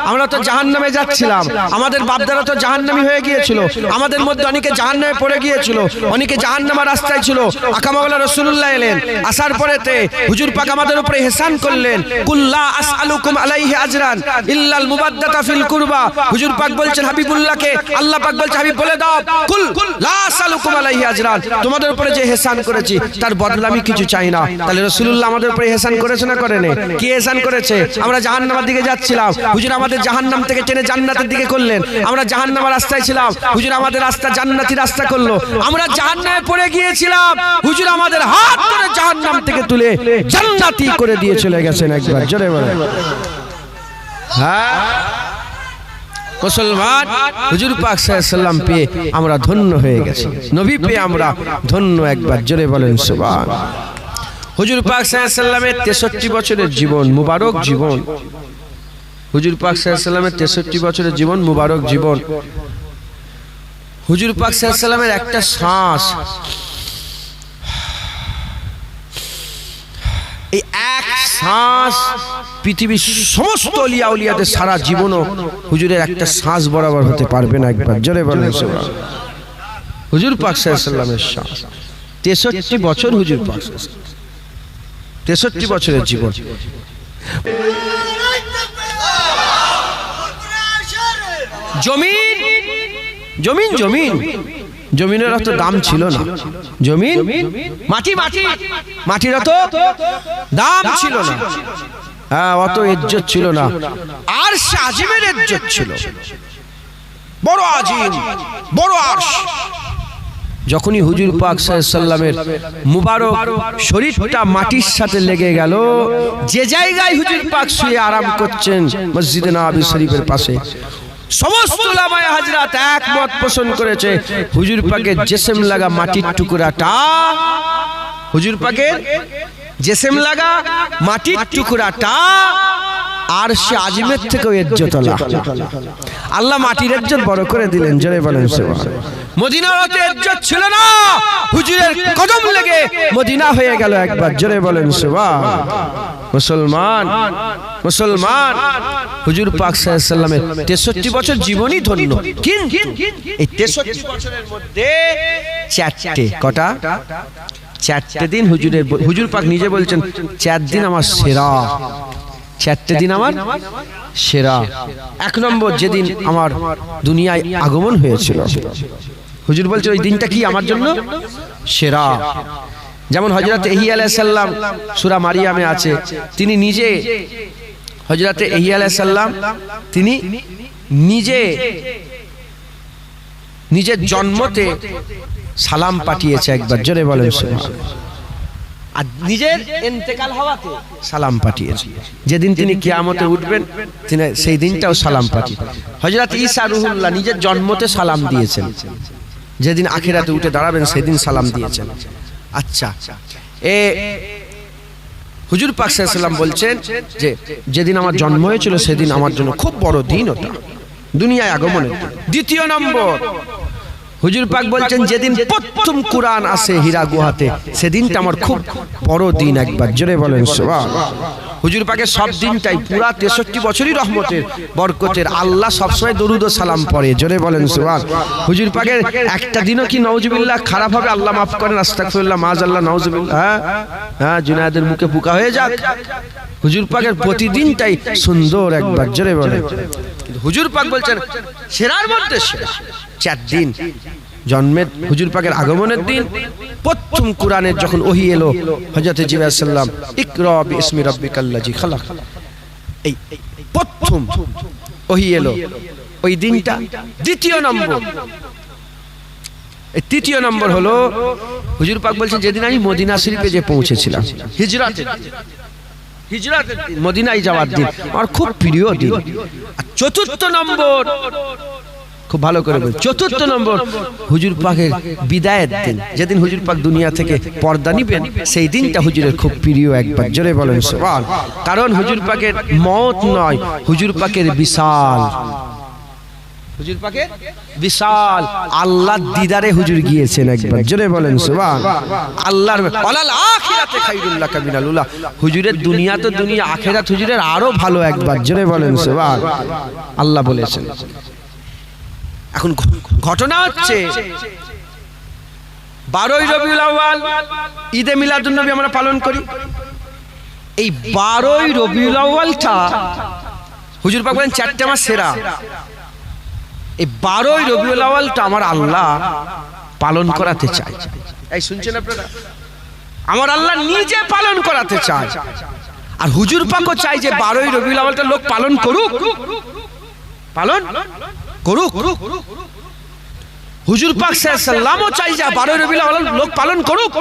আমরা তো জাহান্নামে যাচ্ছিলাম, আমাদের বাপদারা তো জাহান্নামী হয়ে গিয়েছিল, আমাদের মধ্যে অনেকে জাহান্নামে পড়ে গিয়েছিল, অনেকে জাহান্নামের রাস্তায় ছিল। আকামাওয়ালা রাসূলুল্লাহ এলেন, আসার পরেতে হুজুর পাক আমাদের উপরে ইহসান করলেন। কুল্লা আসআলুকুম আলাইহি আজরান ইল্লাল মুবাদ্দাতা ফিল কুরবা। হুজুর পাক বলছেন হাবিবুল্লাহকে, আল্লাহ পাক বলছে হাবিব বলে দাও কুল লা আসআলুকুম আলাইহি আজরান, তোমাদের উপরে যে ইহসান করেছি তার বদলা আমি কিছু চাই না। তাহলে রাসূলুল্লাহ আমাদের উপরে ইহসান করেছে না করেনি? কি ইহসান করেছে? আমরা জাহান্নামের দিকে যাচ্ছিলাম, হুজুর আমাদের জাহান্নাম থেকে টেনে জান্নাতের দিকে করলেন। আমরা জাহান্নামের রাস্তায় ছিলাম, হুজুর আমাদের রাস্তা জান্নাতি রাস্তা করলো। আমরা জাহান্নামে পড়ে গিয়েছিলাম, হুজুর আমাদের হাত ধরে জাহান্নাম থেকে তুলে জান্নাতি করে দিয়ে চলে গেছেন। একবার জোরে বলেন। হ্যাঁ মুসলমান, হুজুর পাক সাল্লাল্লাহু আলাইহি সাল্লাম পেয়ে আমরা ধন্য হয়ে গেছি, নবী পেয়ে আমরা ধন্য। একবার জোরে বলেন সুবহান। হুজুর পাক সাল্লাল্লাহু আলাইহি সাল্লামের 63 বছরের জীবন, মুবারক জীবন। হুজুর পাক সাল্লাল্লাহু আলাইহি সাল্লামের 63 বছরের জীবন, মুবারক জীবন। হুজুর পাক সাল্লাল্লাহু আলাইহি সাল্লামের একটা শ্বাস, এই এক শ্বাস পৃথিবীর সমস্ত ওলিয়া উলিয়াদের সারা জীবনও হুজুরের একটা শ্বাস বরাবর হতে পারবে না। একবার জোরে বলেন সুবহান। হুজুর পাক সাল্লাল্লাহু আলাইহি সাল্লামের শ্বাস 63 বছর, হুজুর পাক 63 বছরের জীবন। জমিন জমিন জমিন জমিনের অত দাম ছিল না। জমিন মাটি মাটি মাটির অত দাম ছিল না। হ্যাঁ, অত ইজ্জত ছিল না। আর আজিমের ইজ্জত ছিল, বড় আজিম, বড় আরশ। যখনই হুজুর পাক সাল্লাল্লাহু আলাইহি সাল্লামের মুবারক শরীরটা মাটির সাথে লেগে গেল, যে জায়গায় হুজুর পাক শুয়ে আরাম করছেন মসজিদে নববী শরীফের পাশে, সমস্ত উলামায়ে হাজরাত একমত পোষণ করেছে হুজুর পাকের জিসম লাগা মাটির টুকরাটা, হুজুর পাকের জিসম লাগা মাটির টুকরাটা আর সে আজমের থেকেও ইজ্জতওয়ালা। আল্লাহ মাটির ইজ্জত বড় করে দিলেন, জোরে বলেন সুবহান। মদিনার অত ইজ্জত ছিল না, হুজুরের কদম লেগে মদিনা হয়ে গেল একবার, জোরে বলেন সুবহান। মুসলমান মুসলমান হুজুর পাক সাল্লাল্লাহু আলাইহি সাল্লামের 63 বছর জীবনই ধন্য, কিন্তু এই 63 বছরের মধ্যে চারটে, কটা? চারটে দিন হুজুর পাক নিজে বলছেন 4 দিন আমার সেরা, 4টে দিন আমার সেরা। 1 নম্বর যেদিন আমার দুনিয়ায় আগমন হয়েছিল, হুজুর বলছে ওই দিনটা কি আমার জন্য সেরা। যেমন হযরত ইহইয়া আলাইহিস সালাম সূরা মারিয়ামে আছে, তিনি নিজে হযরত ইহইয়া আলাইহিস সালাম তিনি নিজের জন্মতে সালাম পাঠিয়েছে একবার, জোরে বলেন সুবহানাল্লাহ। আর নিজের ইন্তেকাল হওয়াতে সালাম পাঠিয়েছে। যেদিন তিনি কিয়ামতে উঠবেন তিনি সেই দিনটাও সালাম পাঠিয়ে। হযরত ঈসা রূহুল্লাহ নিজের জন্মতে সালাম দিয়েছেন, যেদিন আখিরাতে উঠে দাঁড়াবেন সেদিন সালাম দিয়েছেন। আচ্ছা, হুজুর পাক সাল্লাল্লাহু আলাইহি ওয়াসাল্লাম বলছেন যে যেদিন আমার জন্ম হয়েছিল সেদিন আমার জন্য খুব বড় দিন, ওটা দুনিয়ায় আগমনের। দ্বিতীয় নম্বর হুজুর পাক বলছেন যেদিন প্রথম কুরআন আসে হীরা গুহাতে, সেদিনটা আমার খুব বড় দিন একবার, জোরে বলেন সুবহানাল্লাহ। হুজুর পাকের সব দিনটাই পুরা 63 বছরই রহমতের বরকতের, আল্লাহ সবসময় দরুদ ও সালাম পড়ে, জোরে বলেন সুবহানাল্লাহ। হুজুর পাকের একটা দিনও কি নাউজুবিল্লাহ খারাপ হবে, আল্লাহ মাফ করেন, আস্তাগফিরুল্লাহ, মাআযাল্লাহ, নাউজুবিল্লাহ, হ্যাঁ জুনায়েদের মুখে পোকা হয়ে যাক। হুজুর পাকের প্রতিদিনটাই সুন্দর একবার, জোরে বলেন। হুজুর পাক বলছেন সেরার মধ্যে সেরা 4 দিন, জন্মের হুজুর পাকের আগমনের দিন, প্রথম কুরআনের যখন ওহী এলো হযরত জিবরাইল আলাইহিস সালাম, ইকরা বিইসমি রাব্বিকাল্লাযী খালাক, এই প্রথম ওহী এলো ওই দিনটা। দ্বিতীয় নম্বর হলো হুজুর পাক বলছেন যেদিন আমি মদিনা শরীফে যে পৌঁছেছিলাম, হিজরাতের মদিনায় যাওয়ার দিন আমার খুব প্রিয় দিন। আর চতুর্থ নম্বর, খুব ভালো করে বল, চতুর্থ নম্বর হুজুর পাকের বিদায়ের দিন, যেদিন হুজুর পাক দুনিয়া থেকে পর্দা নিবেন, সেই দিনটা হুজুরের খুব প্রিয় একবার, জোরে বলেন সুবহানাল্লাহ। কারণ হুজুর পাকের মওত নয়, হুজুর পাকের বিশাল, হুজুর পাকের বিশাল আল্লাহর দিদারে হুজুর গিয়েছেন একবার, জোরে বলেন সুবহানাল্লাহ। আল্লাহর ওয়ালাল আখিরাতে খায়রুল লাকা মিনাল উলা, হুজুরের দুনিয়া তো দুনিয়া, আখিরাত হুজুরের আরো ভালো একবার, জোরে বলেন সুবহানাল্লাহ। আল্লাহ বলেছেন। এখন ঘটনা হচ্ছে 12ই রবিউল আউয়াল ঈদে মিলাদুন নবী আমরা পালন করি। এই 12ই রবিউল আউয়ালটা হুজুর পাক বলেন 4টে আমার সেরা। এই 12ই রবিউল আউয়ালটা আমার আল্লাহ পালন করাতে চায়। এই শুনছেন আপনারা, আমার আল্লাহ নিজে পালন করাতে চায়। আর হুজুর পাকও চাই যে 12ই রবিউল আউয়ালটা লোক পালন করুক, পালন করুক। হুজুর পাক সাল্লাল্লাহু আলাইহি ওয়াসাল্লামও চাই যে 12ই রবিউল আউয়াল লোক পালন করুক,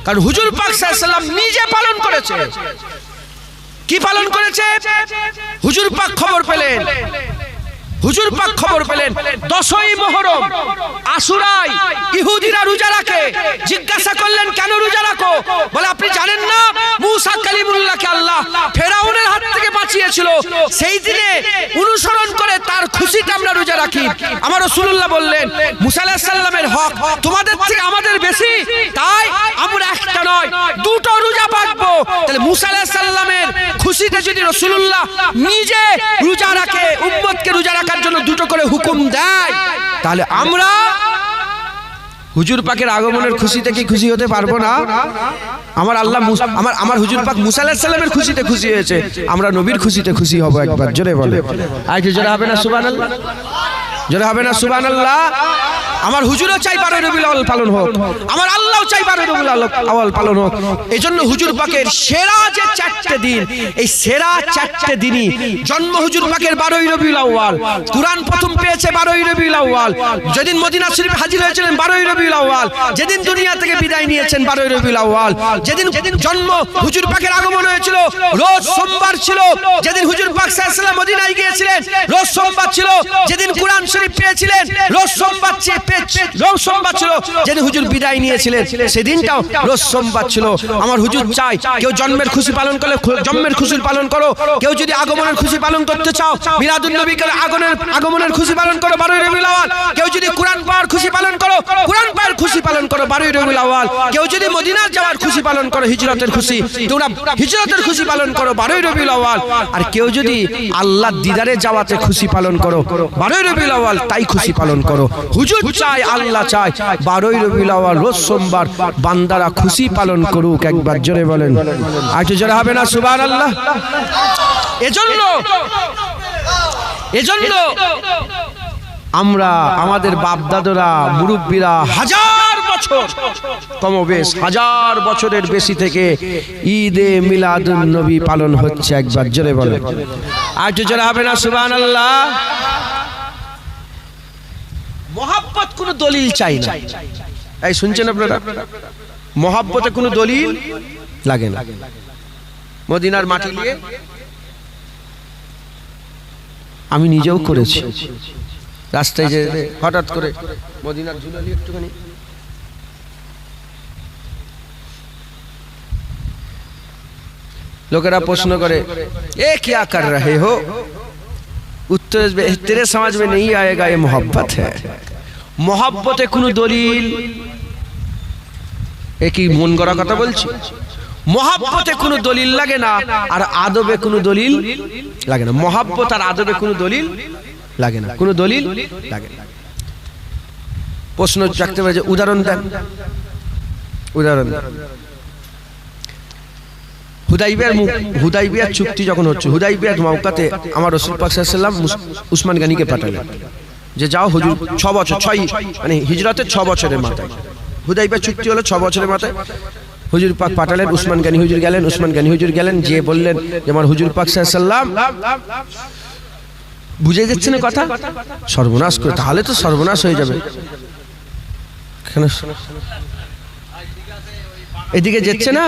কারণ হুজুর পাক সাল্লাল্লাহু আলাইহি ওয়াসাল্লাম নিজে পালন করেছে। কি পালন করেছে? হুজুর পাক খবর পেলেন, হুজুর পাক খবর পেলেন 10ই মুহররম আশুরায় ইহুদিরা রোজা রাখে। জিজ্ঞাসা করলেন কেন রোজা রাখো? বলে আপনি জানেন না মুসা কালিমুল্লাহকে আল্লাহ ফেরাউনের হাত থেকে বাঁচিয়েছিল, সেই দিনে অনুসরণ করে তার খুশিতে আমরা রোজা রাখি। আমার রাসূলুল্লাহ বললেন মুসা আলাইহিস সালামের হক তোমাদের থেকে আমাদের বেশি, তাই আমরা একটা নয় দুটো রোজা রাখবো। তাহলে মুসা আলাইহিস সালামের খুশিতে যদি রাসূলুল্লাহ নিজে রোজা রাখে, উম্মতকে রোজা রাখার জন্য দুটো করে হুকুম দেয়, তাহলে আমরা হুজুর পাকের আগমনের খুশিতে কি খুশি হতে পারবো না? আমার আল্লাহ আমার হুজুর পাক মুসা আলাইহিস সালামের খুশিতে খুশি হয়েছে, আমরা নবীর খুশিতে খুশি হব একবার, জোরে বলে। আর কি জোরে হবে না সুবহানাল্লাহ? জোরে হবে না সুবহানাল্লাহ? আমার হুজুরও চাই 12ই রবিউল আউয়াল পালন হোক, আমার আল্লাহও চাই 12ই রবিউল আউয়াল পালন হোক। এজন্য হুজুর পাকের সেরা যে 4টে দিন, এই সেরা 4টে দিনই জন্ম হুজুর পাকের 12ই রবিউল আউয়াল, কুরআন প্রথম পেয়েছে 12ই রবিউল আউয়াল, যেদিন মদিনা শরীফে হাজির হয়েছিলেন 12ই রবিউল আউয়াল, যেদিন দুনিয়া থেকে বিদায় নিয়েছেন 12ই রবিউল আউয়াল, যেদিন জন্ম হুজুর পাকের আগমন হয়েছিল রোজ সোমবার ছিল, যেদিন হুজুর পাক সাল্লাল্লাহু আলাইহি ওয়াসাল্লাম মদিনায় গিয়েছিলেন রোজ সোমবার ছিল, যেদিন কুরআন শরীফ পেয়েছিলেন রোজ সোমবার রোজ সোমবার ছিল, যেদিন হুজুর বিদায় নিয়েছিলেন সেদিনটাও রোজ সোমবার ছিল। আমার হুজুর চাই কেউ জন্মের খুশি পালন করলে জন্মের খুশি পালন করো, কেউ যদি আগমনের খুশি পালন করতে চাও মিলাদুন নবী করে আগমনের খুশি পালন করো 12ই রবিউল আউয়াল, কেউ যদি কুরআন পড়ার খুশি পালন করো কুরআন পড়ার খুশি পালন করো 12ই রবিউল আউয়াল, কেউ যদি মদিনা যাওয়ার খুশি পালন করো হিজরতের খুশি, তোমরা হিজরতের খুশি পালন করো 12ই রবিউল আউয়াল, আর কেউ যদি আল্লাহর দিদারে যাওয়াতে খুশি পালন করো 12ই রবিউল আউয়াল তাই খুশি পালন করো। হুজুর চাই, আল্লাহ চাই 12ই রবিউল আউয়াল রোজ সোমবার বান্দারা খুশি পালন করুক। একবার জোরে বলেন, আর একটু জোরে হবে না সুবহানাল্লাহ। এজন্য আমরা আমাদের বাপ দাদরা মুরব্বীরা হাজার বছর কমবেশ হাজার বছরের বেশি থেকে ঈদে মিলাদুন নবী পালন হচ্ছে। একবার জোরে বলেন, আর একটু জোরে হবে না সুবহানাল্লাহ। মহব্বত কোনো দলিল চাই না, এই শুনছেন আপনারা, মহব্বতে কোনো দলিল লাগে না। মদিনার মাটি নিয়ে আমি নিজেও করেছি, রাস্তায় যে হঠাৎ করে মদিনার ঝুলালি একটুখানি, লোকেরা প্রশ্ন করে এ क्या कर रहे हो, उत्तर तेरे समझ में नहीं आएगा ये मोहब्बत है। मोहब्बते কোনো দলিল, এ কি মন গড়া কথা বলছি? মোহাব্বতে কোনো দলিল লাগে না আর আদবে কোনো দলিল লাগে না। মোহাব্বত আর আদবে কোনো দলিল লাগে না, কোনো দলিল লাগে না। প্রশ্ন রাখতে পারে যে উদাহরণ দেন, উদাহরণ দেন। হুদাইবিয়ার চুক্তি যখন হচ্ছে, হুদাইবিয়ার মওকাতে আমার রাসূল পাক সাল্লাল্লাহু আলাইহি ওয়াসাল্লাম উসমান গনিকে পাঠালেন যে যাও হুজুর 6 বছর, 6 মানে হিজরতের 6 বছরের মাথায় হুদাইবিয়ার চুক্তি হলো 6 বছরের মাথায় হুজুর পাক পাঠালেন। উসমান গনি হুজুর গেলেন, উসমান গনি হুজুর গেলেন, যে বললেন যে আমার হুজুর পাক সাল্লাল্লাহু আলাইহি ওয়াসাল্লাম, বুঝে যাচ্ছে না কথা, সর্বনাশ করে, তাহলে তো সর্বনাশ হয়ে যাবে। এদিকে যাচ্ছে না,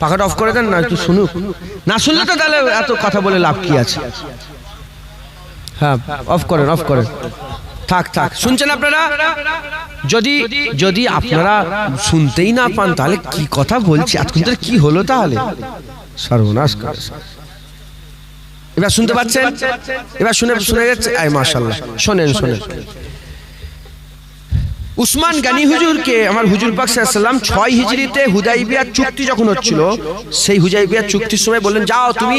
পাখাটা অফ করে দেন না, একটু শুনুক, না শুনলে তো তাহলে এত কথা বলে লাভ কি আছে। হ্যাঁ অফ করেন, অফ করেন, থাক থাক, শুনছেন আপনারা? যদি আপনারা শুনতেই না পান তাহলে কি কথা বলছি, আজকে কি হলো তাহলে, সর্বনাশ করে। এবার শুনতে পাচ্ছেন? এবার শুনে যাচ্ছে, আয় মাশাআল্লাহ, শোনেন শোনেন। উসমান গনি হুজুরকে আমার হুজুর পাক সাল্লাল্লাহু আলাইহি ওয়াসাল্লাম 6 হিজরিতে হুদাইবিয়ার চুক্তি যখন হচ্ছিল, সেই হুদাইবিয়ার চুক্তির সময় বললেন যাও তুমি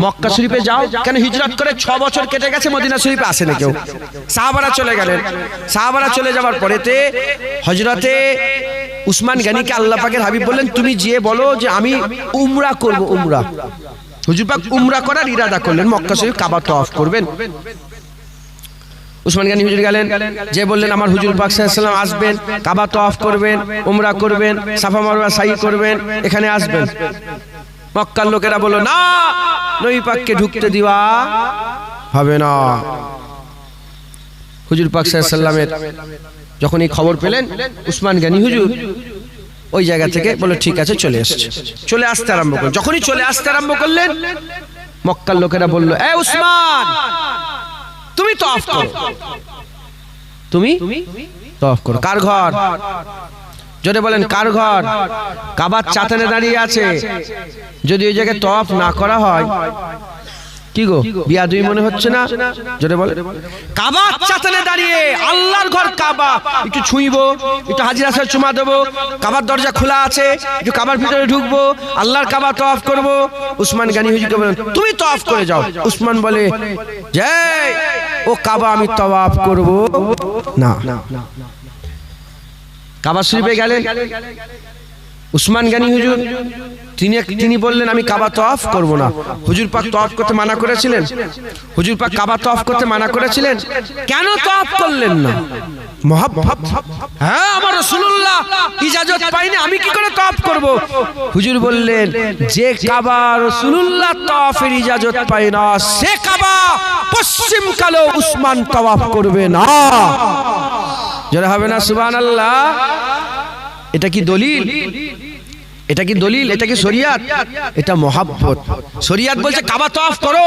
মক্কা শরীফে যাও। কেন হিজরত করে 6 বছর কেটে গেছে, মদিনা শরীফে আসে না কেউ, সাহাবারা চলে গেলেন। সাহাবারা চলে যাওয়ার পরেতে হযরতে উসমান গনিকে আল্লাহ পাকের হাবিব বললেন তুমি গিয়ে বলো যে আমি উমরা করব, উমরা। হুজুর পাক উমরা করার ইরাদা করলেন, মক্কা শরীফ কাবা তওয়াফ করবেন। উসমান গনি হুজুর গেলেন, যে বললেন আমার হুজুর পাক সাল্লাল্লাহু আলাইহি ওয়াসাল্লাম আসবেন, কাবা তওয়াফ করবেন, উমরা করবেন, সাফা মারওয়া সাই করবেন, এখানে আসবেন। মক্কার লোকেরা বলল না, নবী পাককে ঢুকতে দেওয়া হবে না। হুজুর পাক সাল্লাল্লাহু আলাইহি ওয়াসাল্লামের যখন এই খবর পেলেন, উসমান গনি হুজুর ওই জায়গা থেকে বলে ঠিক আছে চলে আসছে, চলে আসতে আরম্ভ করলেন। যখনই চলে আসতে আরম্ভ করলেন, মক্কার লোকেরা বলল এ উসমান তুমি তওয়াফ করো, তুমি তওয়াফ করো। কার ঘর? জোরে বলেন কার ঘর? কাবার চাতানে দাঁড়িয়ে আছে, যদি ওই জায়গায় তওয়াফ না করা হয় কি গো বিয়াদুই মনে হচ্ছে না? জোরে বলেন। কাবার চাতানে দাঁড়িয়ে, আল্লাহর ঘর কাবা, একটু ছুঁইবো, একটু হাজির আসার চুমা দেবো, কাবার দরজা খোলা আছে, একটু কাবার ভিতরে ঢুকবো, আল্লাহর কাবা তওয়াফ করবো। উসমান গনি হুজুরকে বলেন তুমি তওয়াফ করে যাও। উসমান বলে যে ও কাবা আমি তওয়াফ করব না। কাবা শরীফে গেলেন উসমান গনি হুজুর, তিনি বললেন আমি কাবা তওয়াফ করব না। হুজুর পাক তওয়াফ করতে মানা করেছিলেন, হুজুর পাক কাবা তওয়াফ করতে মানা করেছিলেন, কেন তওয়াফ করলেন না? মহব্বত। হ্যাঁ আমার রাসূলুল্লাহ ইজাজত পাইনি, আমি কি করে তওয়াফ করব? হুজুর বললেন যে কাবা রাসূলুল্লাহ তওয়াফের ইজাজত পায় না, সে কাবা পশ্চিম কালো উসমান তওয়াফ করবে না। যারা হবে না সুবহানাল্লাহ। এটা কি দলিল? এটা কি দলিল? এটা কি শরিয়াত? এটা মহাব্বত। শরিয়াত বলছে কাবা তওয়াফ করো,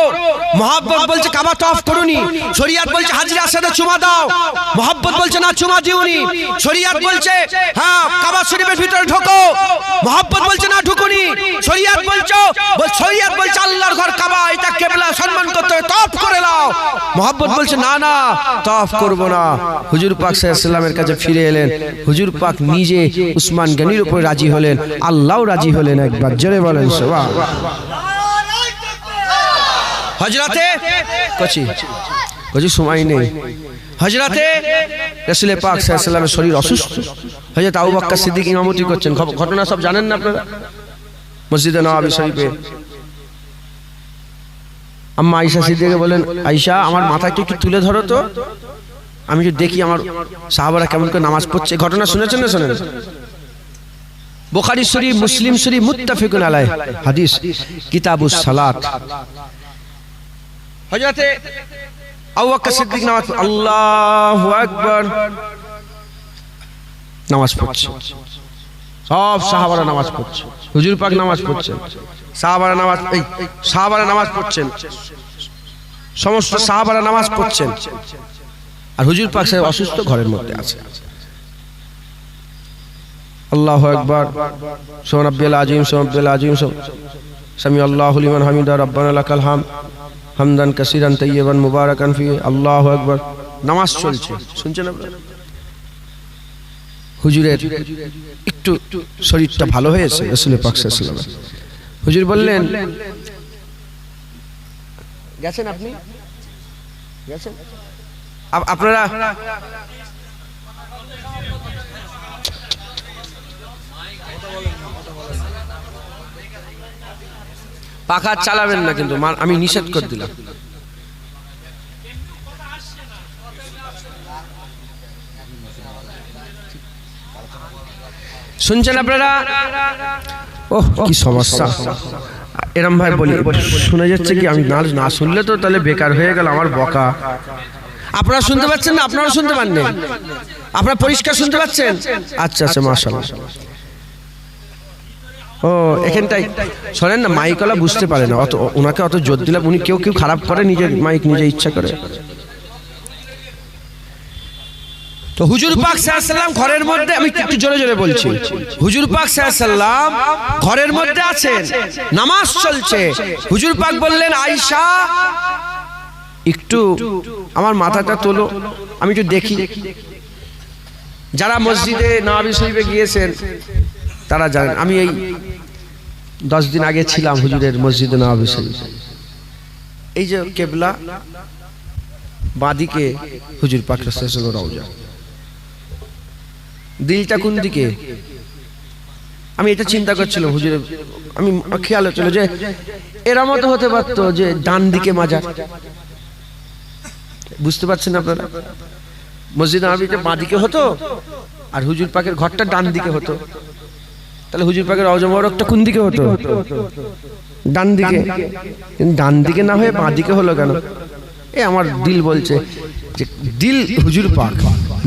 মহাব্বত বলছে কাবা তওয়াফ করোনি। শরিয়াত বলছে হাজরে আসওয়াদে চুমা দাও, মহাব্বত বলছে না চুমা দিওনি। শরিয়াত বলছে হ্যাঁ কাবা শরীফের ভিতরে ঢোকো, মহাব্বত বলছে না ঢুকুনি। শরিয়াত বলছে আল্লাহর ঘর কাবা, এটা কিবলা, সম্মান করতে হবে, তওয়াফ করে নাও। মহাব্বত বলছে না না তওয়াফ করব না। হুজুর পাক সাল্লাল্লাহু আলাইহি ওয়াসাল্লামের কাছে ফিরে এলেন। হুজুর পাক নিজে উসমান গনির উপর রাজি হলেন, আল্লাহও রাজি হলেন। একবার জোরে বলেন সুবহানাল্লাহ। হযরতে কচি সময় নেই। হযরতে রাসূল পাক সাল্লাল্লাহু আলাইহি ওয়াসাল্লামের শরীর অসুস্থ। হযরত আবু বকর সিদ্দিক ইমামতি করছেন। ঘটনা সব জানেন না আপনারা? মসজিদে নববী শরীফে আম্মা আয়েশা সিদ্দিকা বলেন, আয়েশা আমার মাথাটা একটু তুলে ধরো তো, আমি যদি দেখি আমার সাহাবারা কেমন করে নামাজ পড়ছে। ঘটনা শুনেছেন না শোনেন? বুখারী শরীফ, মুসলিম শরীফ, মুত্তাফিকুন আলাইহি হাদিস, কিতাবুস সালাত। হযরতে আবু বকর সিদ্দিক নামাজ, আল্লাহু আকবার, নামাজ পড়ছে। সব সাহাবারা নামাজ পড়ছে, হুজুর পাক নামাজ পড়ছেন, সাহাবারা নামাজ পড়ছেন, সমস্ত সাহাবারা নামাজ পড়ছেন, আর হুজুর পাক সাহেব অসুস্থ ঘরের মধ্যে আছে। আল্লাহু আকবার, সুবহানাল্লাহিল আযীম, সুবহানাল্লাহিল আযীম, সামি আল্লাহু লিমান হামিদা, রব্বানা লাকাল হামদ, হামদান কাসীরান তাইয়িবান মুবারাকান ফি। আল্লাহু আকবার, নামাজ চলছে। শুনছেন আপনারা? হুজুরের একটু শরীরটা ভালো হয়েছে। রাসূল পাক সাল্লাল্লাহু আলাইহি ওয়াসাল্লাম হুজুর বললেন, গেছেন আপনি? গেছেন আপনারা? পাখা চালাবেন না কিন্তু, আমি নিষেধ করে দিলাম। শুনছেন আপনারা? ওহ কি সমস্যা। এরম ভাই বলি, শুনে যাচ্ছে কি? আমি না শুনলে তো তাহলে বেকার হয়ে গেল আমার বকা। আপনারা শুনতে পাচ্ছেন না? আপনারা শুনতে পান না? আপনারা পরিষ্কার শুনতে পাচ্ছেন? আচ্ছা আচ্ছা, মাশাআল্লাহ। ও এখানটাই শোনেন না, মাইকওয়ালা বুঝতে পারে না, ওনাকে অত জোর দিলাম, উনি কেউ খারাপ করে, নিজের মাইক নিজে ইচ্ছা করে। তো হুজুর পাক সাল্লাল্লাহু আলাইহি ওয়াসাল্লাম ঘরের মধ্যে, আমি একটু জোরে জোরে বলছি, হুজুর পাক সাল্লাল্লাহু আলাইহি ওয়াসাল্লাম ঘরের মধ্যে আছেন, নামাজ চলছে। হুজুর পাক বললেন, আয়েশা একটু আমার মাথাটা তোলো, আমি একটু দেখি। যারা মসজিদে নববী শরীফে গিয়েছেন তারা জানেন, আমি এই 10 দিন আগে ছিলাম হুজুরের মসজিদে নববী শরীফে। এই যে কিবলা, বাঁদিকে হুজুর পাক সাল্লাল্লাহু আলাইহি ওয়াসাল্লামের রওজা, দিলটা কোন দিকে? আমি এটা চিন্তা করছিলাম হুজুরের, আমি খেয়াল হচ্ছিল যে এরা মতো হতে পারতো যে ডান দিকে মাজার। বুঝতে পারছেন আপনারা? মসজিদ নববীতে বাঁদিকে হতো আর হুজুর পাকের ঘরটা ডান দিকে হতো, তাহলে হুজুর পাকের রওজা মোবারকটা কোন দিকে হতো? ডান দিকে। কিন্তু ডান দিকে না হয়ে বাঁদিকে হলো কেন? আমার দিল বলছে যে দিল হুজুর পাক,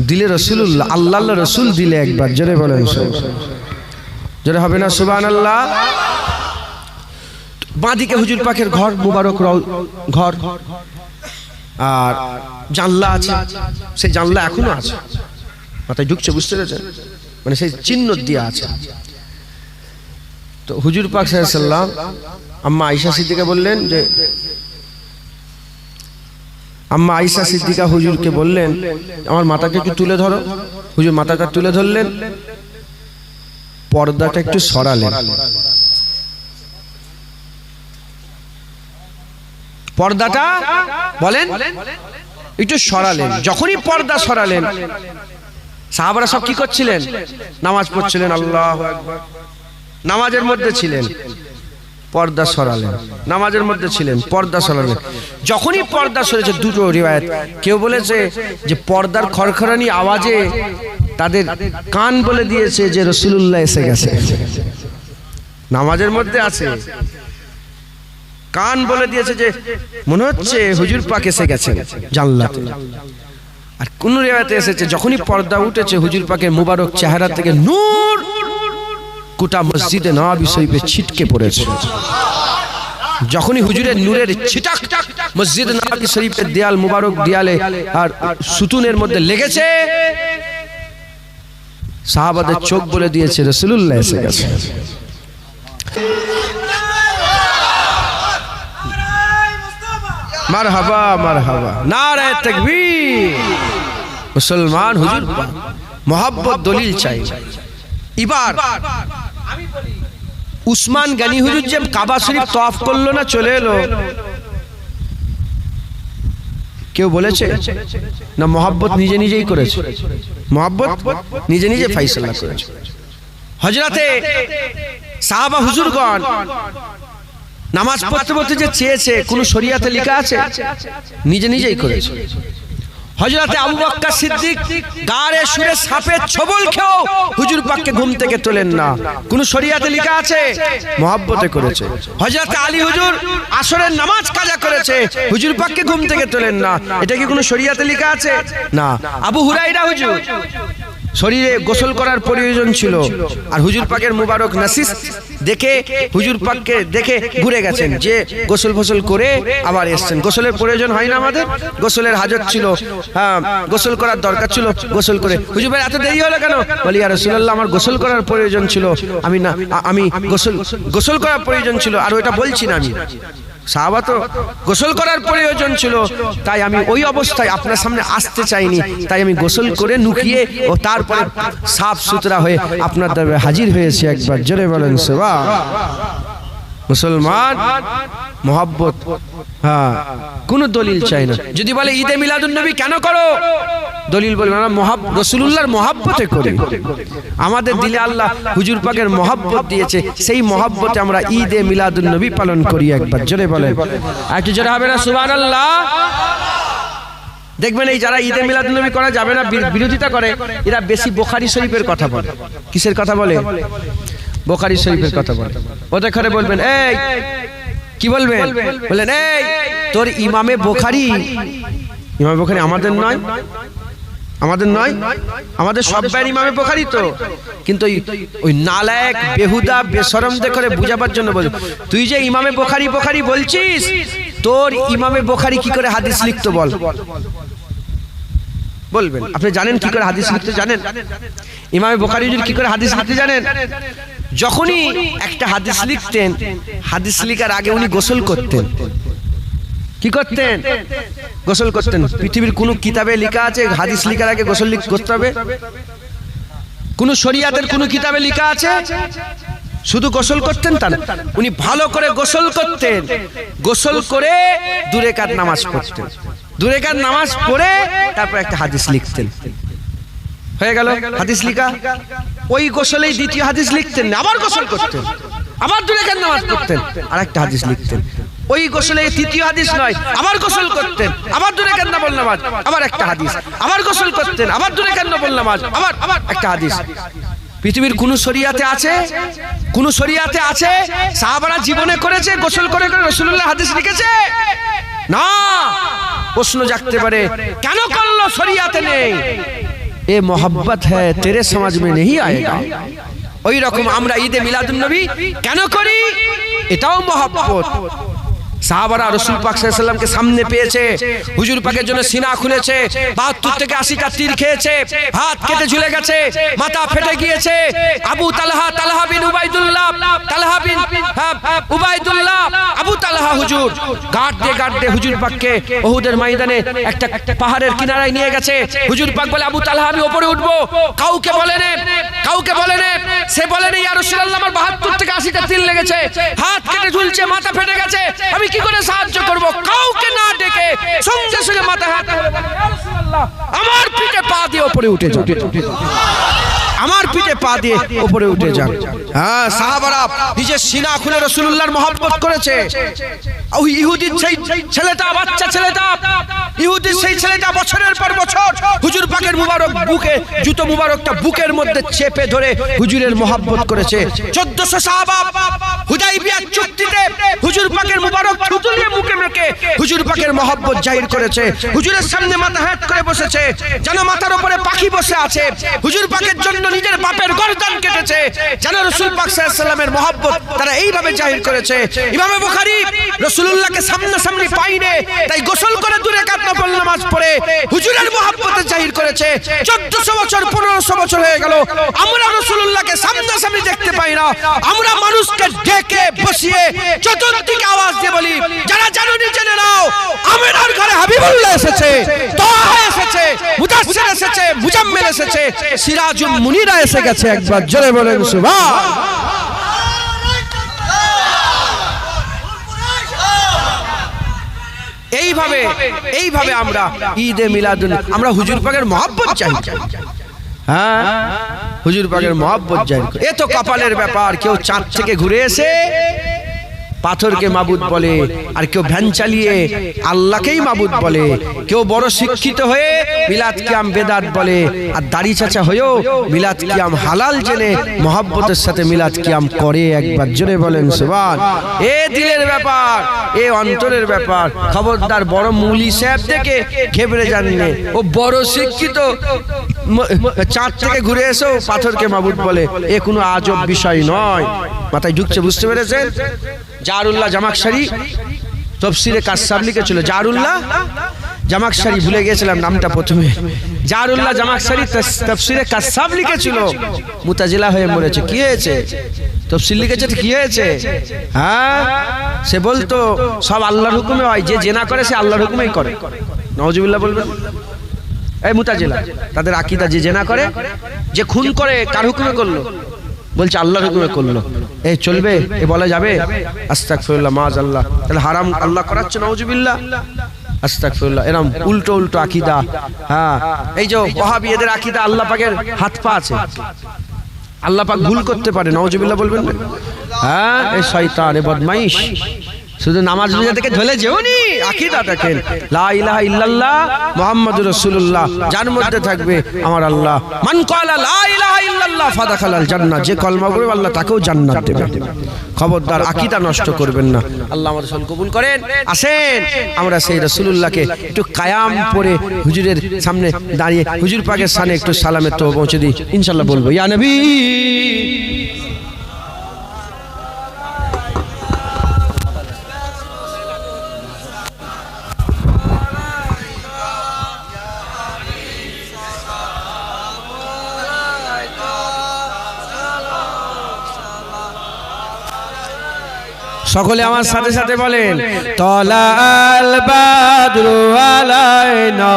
দিলে রাসূলুল্লাহ, আল্লাহর রাসূল দিলে। একবার জোরে বলেন, জোরে হবে না সুবহানাল্লাহ? বাঁদিকে হুজুর পাকের ঘর মুবারক, ঘর, আর জানলা আছে, সেই জানলা এখনো আছে, মাথায় ঢুকছে, বুঝতে পেরেছেন? মানে সেই চিহ্ন দিয়ে আছে। তো হুজুর পাক সাল্লাল্লাহু আলাইহি ওয়াসাল্লাম আম্মা আয়েশা সিদ্দিকা বললেন যে, আম্মা আয়েশা সিদ্দিকা হুজুরকে বললেন, আমার মাথাকে একটু তুলে ধরো। হুজুর মাথাটা তুলে ধরলেন, পর্দাটা একটু সরালেন, পর্দাটা বলেন একটু সরালেন। যখনই পর্দা সরালেন, সাহাবারা সব কি করছিলেন? নামাজ পড়ছিলেন, আল্লাহু আকবার, নামাজের মধ্যে ছিলেন, পর্দা সরালেন, নামাজের মধ্যে ছিলেন, পর্দা সরালেন। যখনই পর্দা সরেছে, দুটো রিওয়ায়াত, কেউ বলেছে যে পর্দার খড়খড়ানি আওয়াজে তাদের কান বলে দিয়েছে যে রাসূলুল্লাহ এসে গেছে, নামাজের মধ্যে আছে, কান বলে দিয়েছে যে মনে হচ্ছে হুজুর পাক এসে গেছেন জান্নাতে। আর কোন রিওয়ায়াতে এসেছে যখনই পর্দা উঠেছে হুজুর পাকের মুবারক চেহারা থেকে নূর গোটা মসজিদে নববী শরীফে ছিটকে পড়েছে। যখনই হুজুরের নূরের ছিটাক মসজিদে নববী শরীফের দেয়াল মুবারক দেয়ালে আর সুতুনের মধ্যে লেগেছে, সাহাবাদের চোখ বলে দিয়েছে রাসূলুল্লাহ এসে গেছে। মারহাবা মারহাবা, নারে তাকবীর। মুসলমান হুজুর মোহাব্বত দলিল চাই। এবার আমি বলি, উসমান গনি হুজুর যে কাবা শরীফ তওয়াফ করলো না, চলে এলো, কেউ বলেছে না মোহাব্বত নিজে নিজেই করেছে? মোহাব্বত নিজে নিজে ফয়সালা করেছে। হযরতে সাহাবা হুজুরগণ নামাজ পড়তে পড়তে যে চেয়েছে, কোন শরীয়তে লেখা আছে? নিজে নিজেই করেছে। হযরতে আবু বকর সিদ্দিক গারে সুরে সাপের ছোবল খেয়েও হুজুর পাককে ঘুম থেকে তোলেন না, কোন শরীয়তে লেখা আছে? মহব্বতে করেছে। হযরতে আলী হুজুর আসরের নামাজ কাজা করেছে, হুজুর পাককে ঘুম থেকে তোলেন না, এটা কি কোন শরীয়তে লেখা আছে? না। আবু হুরায়রা হুজুর শরীরে গোসল করার প্রয়োজন ছিল, আর হুজুর পাকের মুবারক নাসিস দেখে হুজুর পাককে দেখে ঘুরে গেছেন, যে গোসল ফসল করে আবার এসছেন। গোসলের প্রয়োজন হয় না আমাদের? গোসলের হাজত ছিল, হ্যাঁ গোসল করার দরকার ছিল, গোসল করে হুজুর ভাই এত দেরি হলো কেন? বলি ইয়া রাসূলুল্লাহ আমার গোসল করার প্রয়োজন ছিল, আমি গোসল করার প্রয়োজন ছিল, আর ওইটা বলছি না আমি। সাহাবা তো গোসল করার প্রয়োজন ছিল, তাই আমি ওই অবস্থায় আপনার সামনে আসতে চাইনি, তাই আমি গোসল করে নুকিয়ে ও তারপরে সাফ সুতরা হয়ে আপনার দরবারে হাজির হয়েছি। একবার জোরে বলেন সুবহান। মুসলমান মোহাব্বত, হ্যাঁ কোন দলিল চাই না। যদি বলে ঈদে মিলাদুন নবী কেন করো, দলিল বলবে না, রাসূলুল্লাহর মোহাব্বতে করি। আমাদের দিলে আল্লাহ হুজুর পাকের মোহাব্বত দিয়েছে, সেই মোহাব্বতে আমরা ঈদে মিলাদুন নবী পালন করি। একবার জোরে বলেন, একটু জোরে হবে না সুবহানাল্লাহ? দেখবেন এই যারা ঈদে মিলাদুন নবী করা যাবে না বিরোধিতা করে, এরা বেশি বুখারী শরীফের কথা বলে। কিসের কথা বলে? বুখারী শরীফের কথা বলে। ওদের ঘরে বলবেন, এই কি বলবেন? বলেন এই তোর ইমামে বুখারী, ইমামে বুখারী আমাদের নয়, আমাদের নয়, আমাদের সবাই ইমামে বুখারী তো, কিন্তু ওই নালায়েক বেহুদা বেশরমদের করে বুঝাবার জন্য বল, তুই যে ইমামে বুখারী বুখারী বলছিস, তোর ইমামে বুখারী কি করে হাদিস লিখতো বল। বলবেন আপনি জানেন কি করে হাদিস লিখতে জানেন? ইমামে বুখারী কি করে হাদিস লিখতে জানেন? যখনই একটা হাদিস লিখতেন, হাদিস লিখার আগে উনি গোসল করতেন। কি করতেন? গোসল করতেন। পৃথিবীর কোন কিতাবে লেখা আছে হাদিস লিখার আগে গোসল করতে হবে? কোন শরীয়তের কোন কিতাবে লেখা আছে? শুধু গোসল করতেন তা না, উনি ভালো করে গোসল করতেন, গোসল করে 2 রাকাত নামাজ পড়তেন, 2 রাকাত নামাজ পড়ে তারপর একটা হাদিস লিখতেন। হয়ে গেল হাদিস লেখা। ওই গোসলেই দ্বিতীয় হাদিস লিখতেন, আবার গোসল করতেন, আবার 2 রাকাত নামাজ পড়তেন, আর একটা হাদিস লিখতেন। ওই গোসলে তৃতীয় হাদিস নয়, আবার গোসল করতেন, আবার 2 রাকাত নফল নামাজ, আবার একটা হাদিস, আবার গোসল করতেন, আবার 2 রাকাত নফল নামাজ, আবার একটা হাদিস। পৃথিবীর কোন শরীয়তে আছে? কোন শরীয়তে আছে সাহাবারা জীবনে করেছে গোসল করে করে রাসূলুল্লাহ হাদিস লিখেছে? না। প্রশ্ন জাগতে পারে কেন করলো? শরীয়তে নেই। এ মোহব্বত হ্যায় তেরে সমাজ মে নেহি আয়েগা। ওই রকম আমরা ঈদে মিলাদুন নবী কেন করি? এটাও মোহব্বত। সাহাবারা রাসূল পাক সাল্লাল্লাহু আলাইহি ওয়াসাল্লামকে সামনে পেয়েছে, হুজুর পাকের জন্য সিনা খুলেছে, ৭২ থেকে ৮০টা তীর খেয়েছে, হাত কেটে ঝুলে গেছে, মাথা ফেটে গিয়েছে। আবু তালহা বিন উবাইদুল্লাহ, তালহা বিন উবাইদুল্লাহ, আবু তালহা হুজুর গাড়তে হুজুর পাককে উহুদের ময়দানে একটা পাহাড়ের কিনারায় নিয়ে গেছে। হুজুর পাক বলে, আবু তালহা আমি উপরে উঠবো, কাউকে বলেন, কাউকে বলেন। সে বলেন, ইয়া রাসূলুল্লাহ আমার ৭২ থেকে ৮০টা তীর লেগেছে, হাত কেটে ঝুলছে, মাথা ফেটে গেছে, আমি কি করে সাহায্য করব? কাউকে না ডেকে সঙ্গে সঙ্গে মাথা হাত আমার পিঠে পা দিয়ে উপরে উঠে যান, আমার পিঠে পা দিয়ে উপরে উঠে যান। হ্যাঁ, সাহাবারা নিজের সিনা খুলে রাসূলুল্লাহর মহব্বত করেছে। ওই ইহুদির সেই ছেলেটা, বাচ্চা ছেলেটা, ইহুদির সেই ছেলেটা বছরের পর বছর হুজুর পাকের মুবারক বুকে, জুতো মুবারকটা বুকের মধ্যে চেপে ধরে হুজুরের মহব্বত করেছে। 1400 সাহাবা হুদাইবিয়া চুক্তিতে হুজুর পাকের মুবারক থুতুলিয়ে মুখে মেখে হুজুর পাকের মহব্বত জাহির করেছে। হুজুরের সামনে মাথা হেঁট করে বসেছে, যেন মাথার উপরে পাখি বসে আছে। হুজুর পাকের জন্য নিজের বাপের গর্দান কেটেছে, যেন রাসূল পাক সাল্লাল্লাহু আলাইহি ওয়াসাল্লামের মহব্বত তারা এইভাবে জাহির করেছে। ইমাম বুখারী রাসূলুল্লাহকে সামনাসামনি পাইনে, তাই গোসল করে 2 রাকাত নফল নামাজ পড়ে হুজুরের মহব্বত জাহির করেছে। 1400 বছর 1500 বছর হয়ে গেল, আমরা রাসূলুল্লাহকে সামনাসামনি দেখতে পাই না। আমরা মানুষকে ডেকে বসিয়ে চতুর্দিকে আওয়াজ দিয়ে বলি, যারা জানুনি জেনে নাও, আমিনার ঘরে হাবিবুল্লাহ এসেছে, তাহা এসেছে, মুদাসসির এসেছে, মুজাম্মিল এসেছে, সিরাজুল মুনিরা এসে গেছে। একবার জোরে বলেন সুবহান। এইভাবে আমরা ঈদে মিলাদুন আমরা হুজুর পাকের মহব্বত চাই। হ্যাঁ, হুজুর পাকের মহব্বত চাই। এ তো কপালের ব্যাপার। কেউ চাঁদ থেকে ঘুরে এসে পাথরকে মাবুদ বলে, আর কেউ ভ্যান চালিয়ে আল্লাহকেই মাবুদ বলে। কেউ বড় শিক্ষিত হয়ে মিলাদ কিয়াম বেদাত বলে, আর দাড়ি চাচা হয়েও মিলাদ কিয়াম হালাল জেনে মহব্বতের সাথে মিলাদ কিয়াম করে। একবার জোরে বলেন সুবহান। এ দিলের ব্যাপার, এ অন্তরের ব্যাপার। খবরদার বড় মৌলী সাহেব থেকে ঘেবড়ে জানলে, ও বড় শিক্ষিত চাঁদ থেকে ঘুরে এসেও পাথরকে মাবুদ বলে, এ কোনো আজব বিষয় নয়। মাথায় ঢুকছে, বুঝতে পেরেছেন? জারুল্লাহ জামাকশারি তাফসীরে কাসসাব লিখেছিল। জারুল্লাহ জামাকশারি, ভুলে গিয়েছিলাম নামটা প্রথমে। জারুল্লাহ জামাকশারি তাফসীরে কাসসাব লিখেছিল, মুতাজিলা হয়ে মরেছে। কি হয়েছে? তাফসীর লিখেছে, কি হয়েছে? হ্যাঁ, সে বলতো সব আল্লাহর হুকুমে হয়, যে জেনা করে সে আল্লাহর হুকুমেই করে। নাউজুবিল্লাহ বলবেন। এই মুতাজিলা তাদের আকীদা, যে জেনা করে, যে খুন করে, কার হুকুমে করলো? বলছে আল্লাহর হুকুমে করলো। এই চলবে? এ বলা যাবে? আস্তাগফিরুল্লাহ, মাআযাল্লাহ। তাহলে হারাম আল্লাহ করাচ্ছে, নাউজুবিল্লাহ, আস্তাগফিরুল্লাহ। এরকম উল্টো উল্টো আকীদা। হ্যাঁ, এই যে ওয়াহাবীদের আকীদা আল্লাহ পাকের হাত পা আছে, আল্লাহ পাক ভুল করতে পারে, নাউজুবিল্লাহ বলবেন না? হ্যাঁ, এই শয়তান, এ বদমাইশ। শুধু নামাজ রোজা থেকে ঢলে যেওনি, আকীদা দেখেন, লা ইলাহা ইল্লাল্লাহ মুহাম্মাদুর রাসূলুল্লাহ, যার মধ্যে থাকবে আমার আল্লাহ। মান ক্বালা লা ইলাহা ইল্লাল্লাহ ফাদাখালাল জান্নাহ, যে কলমা পড়বে আল্লাহ তাকেও জান্নাত দেবে। খবরদার আকীদা নষ্ট করবেন না। আল্লাহ আমাদের সকল কবুল করেন। আসেন আমরা সেই রাসূলুল্লাহকে একটু কায়াম পড়ে হুজুরের সামনে দাঁড়িয়ে হুজুর পাকের সামনে একটু সালামের তো পৌঁছে দিই। ইনশাআল্লাহ বলবো, ইয়া নবী। সকলে আমার সাথে সাথে বলেন, তলাল বাদরু আলাইনা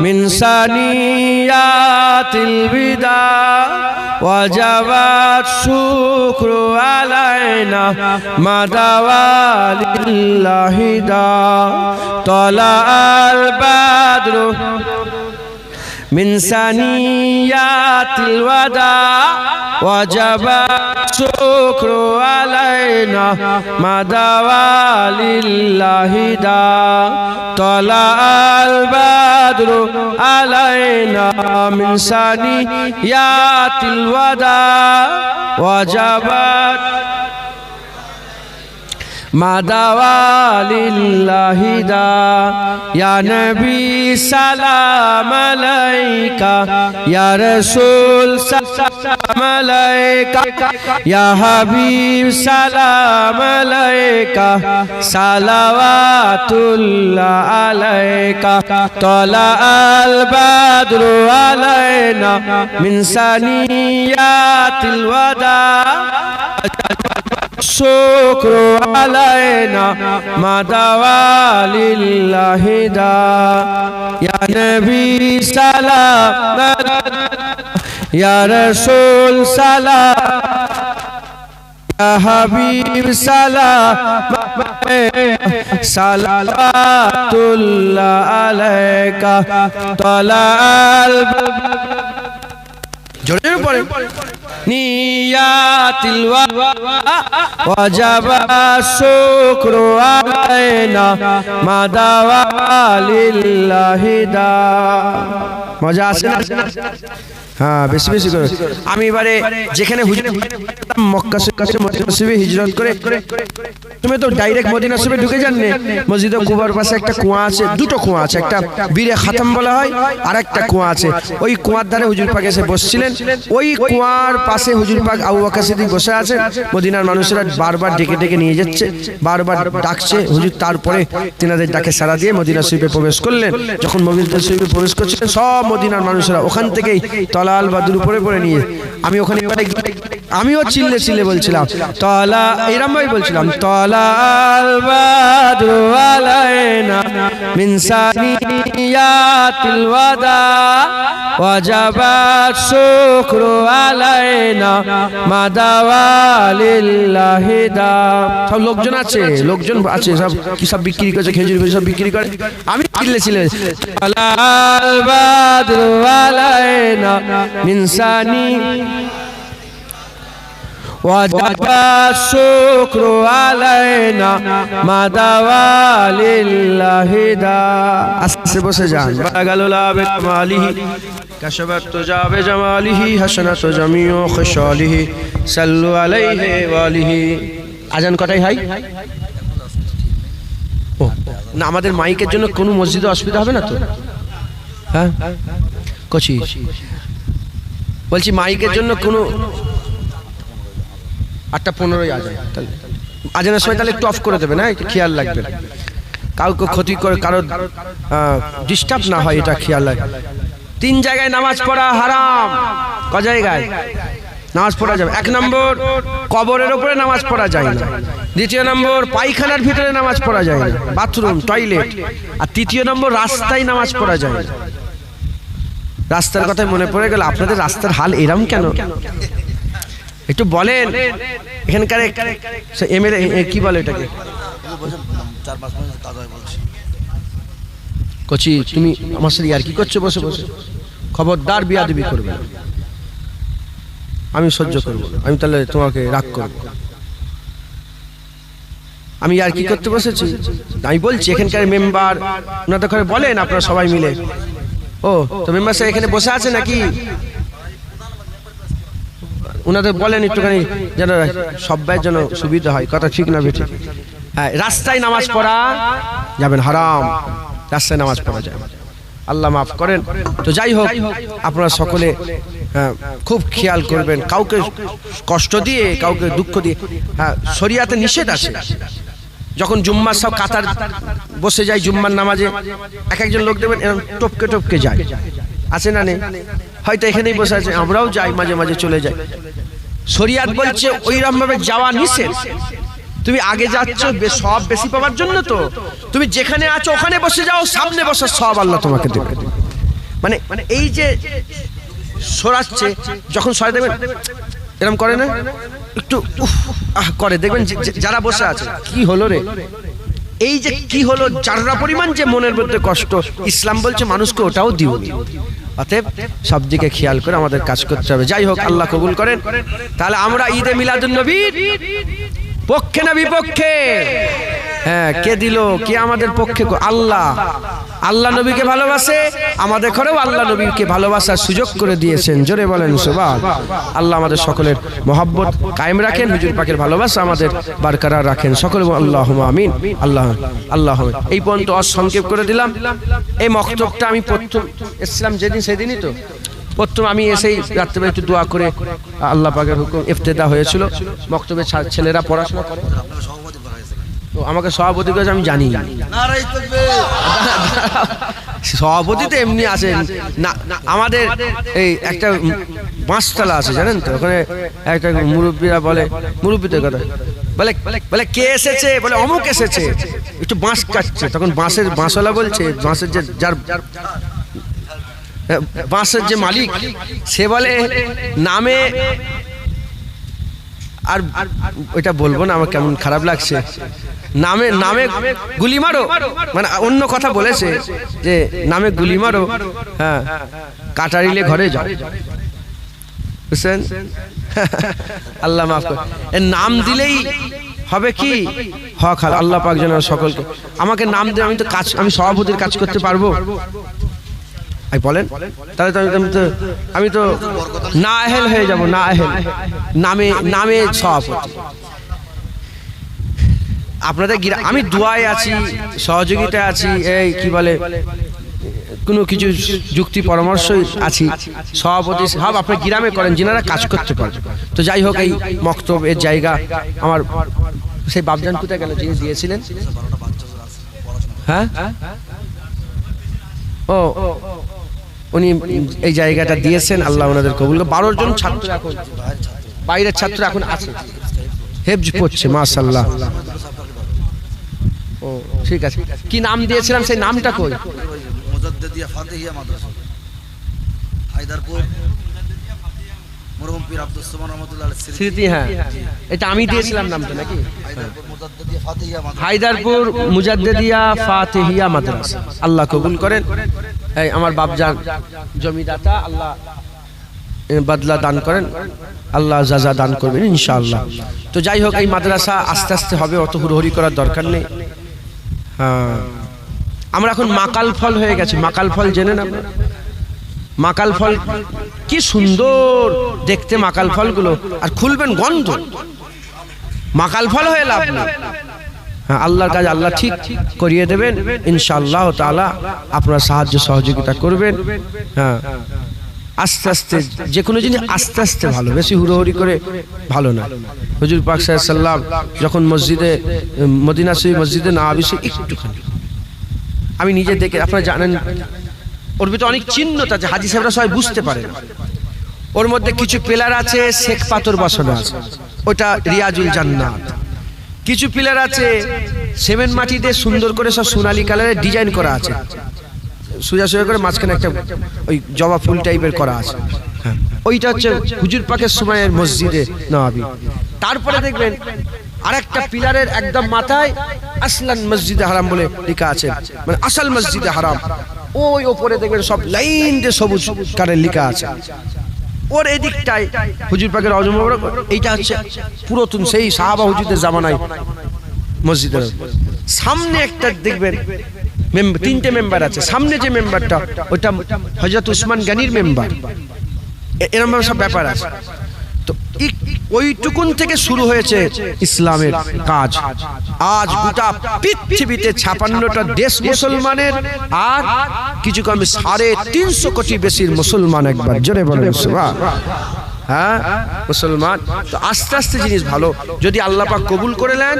মিন সানিয়াতিল বিদা ওয়াজাবাত শুকরু আলাইনা মাদাওয়ালিল্লাহি দা। তলাল বাদরু মিন সানিয়াতিল ওয়াদা ওয়াজাবা শুকরু আলাইনা মাদাওয়ালিল্লাহি দা। তলাল বাদরু আলাইনা মিন সানিয়াতিল ওয়াদা ওয়াজাবা মাদাওয়ালিল্লাহি দা। ইয়া নবী সালাম আলাইকা, ইয়া রাসূল সালাম আলাইকা, ইয়া হাবিব সালাম আলাইকা, সালাওয়াতুল্লাহ আলাইকা। তলাআল বাদরু আলাইনা মিন সানিয়াতিল ওয়াদা শুকরু আলাইনা মাদাওয়ালিল্লাহি দা। ইয়া নবী সালাম, ইয়া রাসূল সালাম, ইয়া হাবিব সালাম, সালাওয়াতুল্লাহ আলাইকা। তলাল জোরে পড়ে, নিয়াতিল ওয়াজাবা শুকরু আলাইনা মাদাওয়ালিল্লাহি দা। মজা আসে না? হ্যাঁ বেশি বেশি করে। আমি এবারে যেখানে হুজুর মক্কা কাছে মদিনা শরীফে হিজরত করে তুমি তো ডাইরেক্ট মদিনা শরীফে ঢুকে যাননি। মসজিদে কুবার পাশে একটা কুয়া আছে, দুটো কুয়া আছে, একটা বীরে খাতাম বলা হয় আর একটা কুয়া আছে। ওই কুয়ার ধারে হুজুর পাক এসে বসছিলেন। ওই কুয়ার পাশে হুজুর পাক আবু বকর সিদ্দিক বসে আছেন। মদিনার মানুষেরা বারবার ডেকে ডেকে নিয়ে যাচ্ছে, বারবার ডাকছে হুজুর। তারপরে তিনাদের ডাকে সাড়া দিয়ে মদিনা শরীফে প্রবেশ করলেন। যখন মদিনা শরীফে প্রবেশ করছিলেন সব মদিনার মানুষেরা ওখান থেকেই তলাল বাদুর উপরে পড়ে নিয়ে, আমি ওখানে আমিও চিল্লে চিল্লে বলছিলাম তলা, এরম ভাই বলছিলাম তলাল বাদরু আলাইনা মিন সানিয়াতিল ওয়াদা ওয়াজাবাত শুকরু আলাইনা মাদাওয়ালিল্লাহি দা। সব লোকজন আছে, লোকজন আছে, সব কি সব বিক্রি করছে, খেজুর সব বিক্রি করে। আমি চিল্লে চিল্লে তলাল বাদরু আলাইনা মিন সানি ওয়াজাবাত শুকরু আলাইনা মাদাওয়ালিল্লাহি দা। আস্তে বসে যান। বাগালুলা বিকামালিহি কাশাবাত তুজাবে জামালিহি হাসানাত জামিউ খুশালিহি সাল্লু আলাইহি ওয়া আলিহি। আজান কটাই হয়? ও না, আমাদের মাইকের জন্য কোনো মসজিদে অসুবিধা হবে না তো? হ্যাঁ কচি বলছি মাইকের জন্য কোনো 8:15 আজান, আজানের সময় তাহলে একটু অফ করে দেবে না, একটু খেয়াল রাখবেন কাউকে ক্ষতি করে কারো ডিস্টার্ব না হয়, এটা খেয়াল রাখবেন। 3 জায়গায় নামাজ পড়া হারাম। ক জায়গায় নামাজ পড়া যাবে? 1 নম্বর কবরের উপরে নামাজ পড়া যায় না। 2 নম্বর পায়খানার ভিতরে নামাজ পড়া যায় না, বাথরুম টয়লেট। আর 3 নম্বর রাস্তায় নামাজ পড়া যায় না। রাস্তার কথাই মনে পড়ে গেল, আপনাদের রাস্তার হাল এরম কেন একটু বলেন। এখানকার এমএলএ কি বলে এটাকে? কচি তুমি আমার সাথে আর কি করছো বসে বসে? খবরদার বিয়াদবি করবে না, আমি সহ্য করব, আমি তাহলে তোমাকে রাগ করব। আমি আর কি করতে বসেছি? আমি বলছি এখানকার মেম্বার ওনাদের ঘরে বলেন আপনারা সবাই মিলে। ও তো মেম্বার সাহেব এখানে বসে আছে নাকি? ওনাদের বলেন একটুখানি যেন সবাই যেন সুবিধা হয়। কথা ঠিক না বেঠিক? হ্যাঁ, রাস্তায় নামাজ পড়া যাবেন, হারাম। রাস্তায় নামাজ পড়া যাবে, আল্লাহ মাফ করেন। তো যাই হোক, আপনারা সকলে খুব খেয়াল করবেন, কাউকে কষ্ট দিয়ে কাউকে দুঃখ দিয়ে। হ্যাঁ, শরিয়াতে নিষেধ আছে। যখন জুম্মার সব কাতার বসে যায় জুম্মার নামাজে, একজন লোক দেবেন এরকম টপকে টপকে যায়, আছে না নেই? হয়তো এখানেই বসে আছে, আমরাও যাই মাঝে মাঝে চলে যাই। শরিয়াত বলছে ওইরকম ভাবে যাওয়া নিষেধ। তুমি আগে যাচ্ছ সব বেশি পাওয়ার জন্য, তো তুমি যেখানে আছো ওখানে বসে যাও, সামনে বসে সব আল্লাহ তোমাকে দেবে। মানে এই যে সরাচ্ছে, যখন সরাই দেবেন এরকম করে না, একটু করে দেখবেন যারা বসে আছে কি হলো রে, এই যে কি হলো, যারা পরিমাণ যে মনের মধ্যে কষ্ট, ইসলাম বলছে মানুষকে ওটাও দিও। অতএব সব দিকে খেয়াল করে আমাদের কাজ করতে হবে। যাই হোক, আল্লাহ কবুল করেন। তাহলে আমরা ঈদে মিলাদুন নবীর পক্ষে না বিপক্ষে? হ্যাঁ, কে দিল? কে আমাদের পক্ষে? আল্লাহ। আল্লাহ নবীকে ভালোবাসে, আমাদের ঘরেও আল্লাহ নবীকে ভালোবাসার সুযোগ করে দিয়েছেন। জোরে বলেন সুবহান। আল্লাহ আমাদের সকলের মহব্বত কায়েম রাখেন, হুজুর পাকের ভালোবাসা আমাদের বারকরার রাখেন। সকলে আল্লাহুম্মা আমিন। আল্লাহ আল্লাহ। এই পর্যন্ত সংক্ষেপ করে দিলাম। এই মক্তবটা আমি প্রথম এসেছিলাম যেদিন, সেদিনই তো প্রথম আমি এসেই রাত্রেবেলা একটু দোয়া করে আল্লাহ পাকের হুকুম ইফতেদা হয়েছিল। মক্তবে ছেলেরা পড়াশোনা করে, তো আমাকে সভাপতি করেছে আমি জানি। সভাপতি তো এমনি আসেন না, আমাদের এই একটা বাঁশতলা আছে জানেন তো, ওখানে একটা মুরব্বীরা বলে, মুরব্বীদের কথা বলে, বলে কে এসেছে? বলে অমুক এসেছে, একটু বাঁশ কাটছে। তখন বাঁশওয়ালা বলছে, বাঁশের যে যার বাঁশের যে মালিক, সে বলে নামে, আর ওইটা বলবো না, আমার কেমন খারাপ লাগছে, নামে নামে গুলি মারো, মানে অন্য কথা বলেছে যে নামে গুলি মারো, হ্যাঁ, কাটারিলে ঘরে যাও। বুঝছেন? আল্লাহ মাফ করে। এর নাম দিলেই হবে কি হক হাল। আল্লাহ পাক যেন সকলকে, আমাকে নাম দিয়ে আমি তো কাজ, আমি সভাপতির কাজ করতে পারবো? বলেন, তাহলে তো আমি তো না আহেল হয়ে যাব, না আহেল নামে সভাপতি। আপনাদের আমি দোয়ায় আছি, সহযোগিতা আছি, এই কি বলে কোনো কিছু যুক্তি পরামর্শ আছি, সভাপতি সব আপনার গ্রামে করেন যিনারা কাজ করতে পারেন। তো যাই হোক, এই মক্তব এর জায়গা আমার সেই বাপজান কোথায় গেল যিনি দিয়েছিলেন? হ্যাঁ, ও উনি এই জায়গাটা দিয়েছেন, আল্লাহ ওনাদের কবুল। 12 জন ছাত্র এখন বাইরের ছাত্র এখন আছে, হেফজ পড়ছে, মাশাআল্লাহ। ও ঠিক আছে, কি নাম দিয়েছিলাম সেই নামটা কই? মুজাদ্দিদিয়া ফাতিহিয়া মাদ্রাসা, হায়দারপুর, মরহুম পীর আব্দুস সামাদ রহমাতুল্লাহ আলাইহি স্মৃতি। হ্যাঁ, এটা আমি দিয়েছিলাম নামটা নাকি? হায়দারপুর মুজাদ্দিদিয়া ফাতিহিয়া মাদ্রাসা, হায়দারপুর মুজাদ্দিদিয়া ফাতিহিয়া মাদ্রাসা। আল্লাহ কবুল করেন। এই আমার বাপজান জমিদাতা, আল্লাহ বদলা দান করেন, আল্লাহ জাযা দান করবেন ইনশাআল্লাহ। তো যাই হোক, এই মাদ্রাসা আস্তে আস্তে হবে, অত হুড়োহুড়ি করার দরকার নেই। হ্যাঁ, আমরা এখন মাকাল ফল হয়ে গেছি। মাকাল ফল জেনেন আপনারা? মাকাল ফল কি সুন্দর দেখতে, মাকাল ফলগুলো, আর খুলবেন গন্ধ। মাকাল ফল হয়ে লাভ নেই। হ্যাঁ, আল্লাহর কাজ আল্লাহ ঠিক করিয়ে দেবেন ইনশাআল্লাহ তাআলা। আপনারা সাহায্য সহযোগিতা করবেন। হ্যাঁ, আস্তে আস্তে যে কোনো জিনিস আস্তে আস্তে ভালো, বেশি হুড়োহুড়ি করে ভালো না। হুজুর পাক সাল্লাল্লাহু আলাইহি সাল্লাম যখন মসজিদে মদিনা শরীফ মসজিদে নববী একটুখানি আমি নিজে দেখে, আপনারা জানেন ওর ভিতরে অনেক চিহ্ন আছে, হাজী সাহেবরা সবাই বুঝতে পারে না। ওর মধ্যে কিছু পিলার আছে শেখ পাথর বসানো আছে, ওটা রিয়াজুল জান্নাত। কিছু পিলার আছে সেমেন্ট মাটি দিয়ে সুন্দর করে সব সোনালী কালারের ডিজাইন করা আছে, সোজা সোজা করে মাঝখানে একটা ওই জবা ফুল টাইপের করা আছে। হ্যাঁ, ওইটা হচ্ছে হুজুর পাকের সময়ের মসজিদে নববী। তারপরে দেখবেন আরেকটা পিলারের একদম মাথায় আসলান মসজিদে হারাম বলে লেখা আছে, মানে আসল মসজিদে হারাম। ওই ওপরে দেখবেন সব লাইন দিয়ে সবুজ কালারের লেখা আছে। ওর এই দিকটায় হুজুর পাকের রওজা মোবারক, এইটা হচ্ছে পুরাতন সেই সাহাবা হুজুরদের জামানায় মসজিদের। সামনে একটা দেখবেন তিনটে মেম্বার আছে, সামনে যে মেম্বারটা ওটা হযরত উসমান গনির মেম্বার। এরকম সব ব্যাপার আছে। তো ওইটুকুন থেকে শুরু হয়েছে ইসলামের কাজ। আজ গোটা পৃথিবীতে 56টা দেশ মুসলমানের, আর কিছু কমে 350 কোটি বেশির মুসলমান। একবার জোরে বলেন সুবহানাল্লাহ। হ্যাঁ, মুসলমান। তো আস্তে আস্তে জিনিস ভালো, যদি আল্লাহ পাক কবুল করে নেন,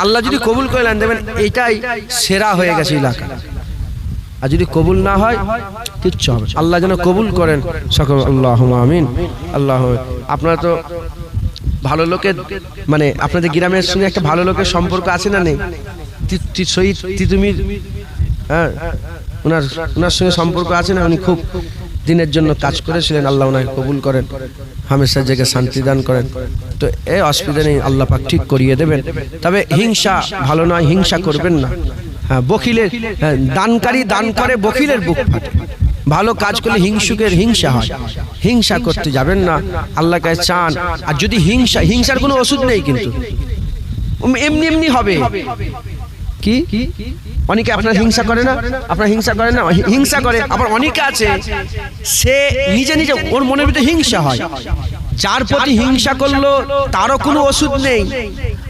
আল্লাহ যদি কবুল করে নেন, দেবেন এইটাই সেরা হয়ে গেছে এলাকা। আর যদি কবুল না হয় কিচ্ছু হবে। আল্লাহ যেন কবুল করেন সকল, আল্লাহুম্মা আমিন। আল্লাহ। আপনারা তো ভালো লোকের, মানে আপনাদের গ্রামের সঙ্গে একটা ভালো লোকের সম্পর্ক আছে না নেই? শহীদ তিতুমির, হ্যাঁ, ওনার সঙ্গে সম্পর্ক আছে না? উনি খুব দিনের জন্য কাজ করেছিলেন, আল্লাহ ওনাকে কবুল করেন, হামেশা জায়গায় শান্তি দান করেন। তো এই অসুবিধা নেই, আল্লাহ পাক ঠিক করিয়ে দেবেন। তবে হিংসা ভালো নয়, হিংসা করবেন না। হ্যাঁ, বখিলের, দানকারী দান করে, বখিলের বুক ফাটে। ভালো কাজ করলে হিংসুকের হিংসা হয়, হিংসা করতে যাবেন না, আল্লাহ কাছে চান। আর যদি হিংসার কোনো ওষুধ নেই, কিন্তু এমনি এমনি হবে। কি অনেকে আপনার হিংসা করে না, আপনার হিংসা করে না, হিংসা করে। আবার অনেকে আছে সে নিজে নিজে ওর মনের ভিতরে হিংসা হয়, যার প্রতি হিংসা করলো তারও কোনো ওষুধ নেই।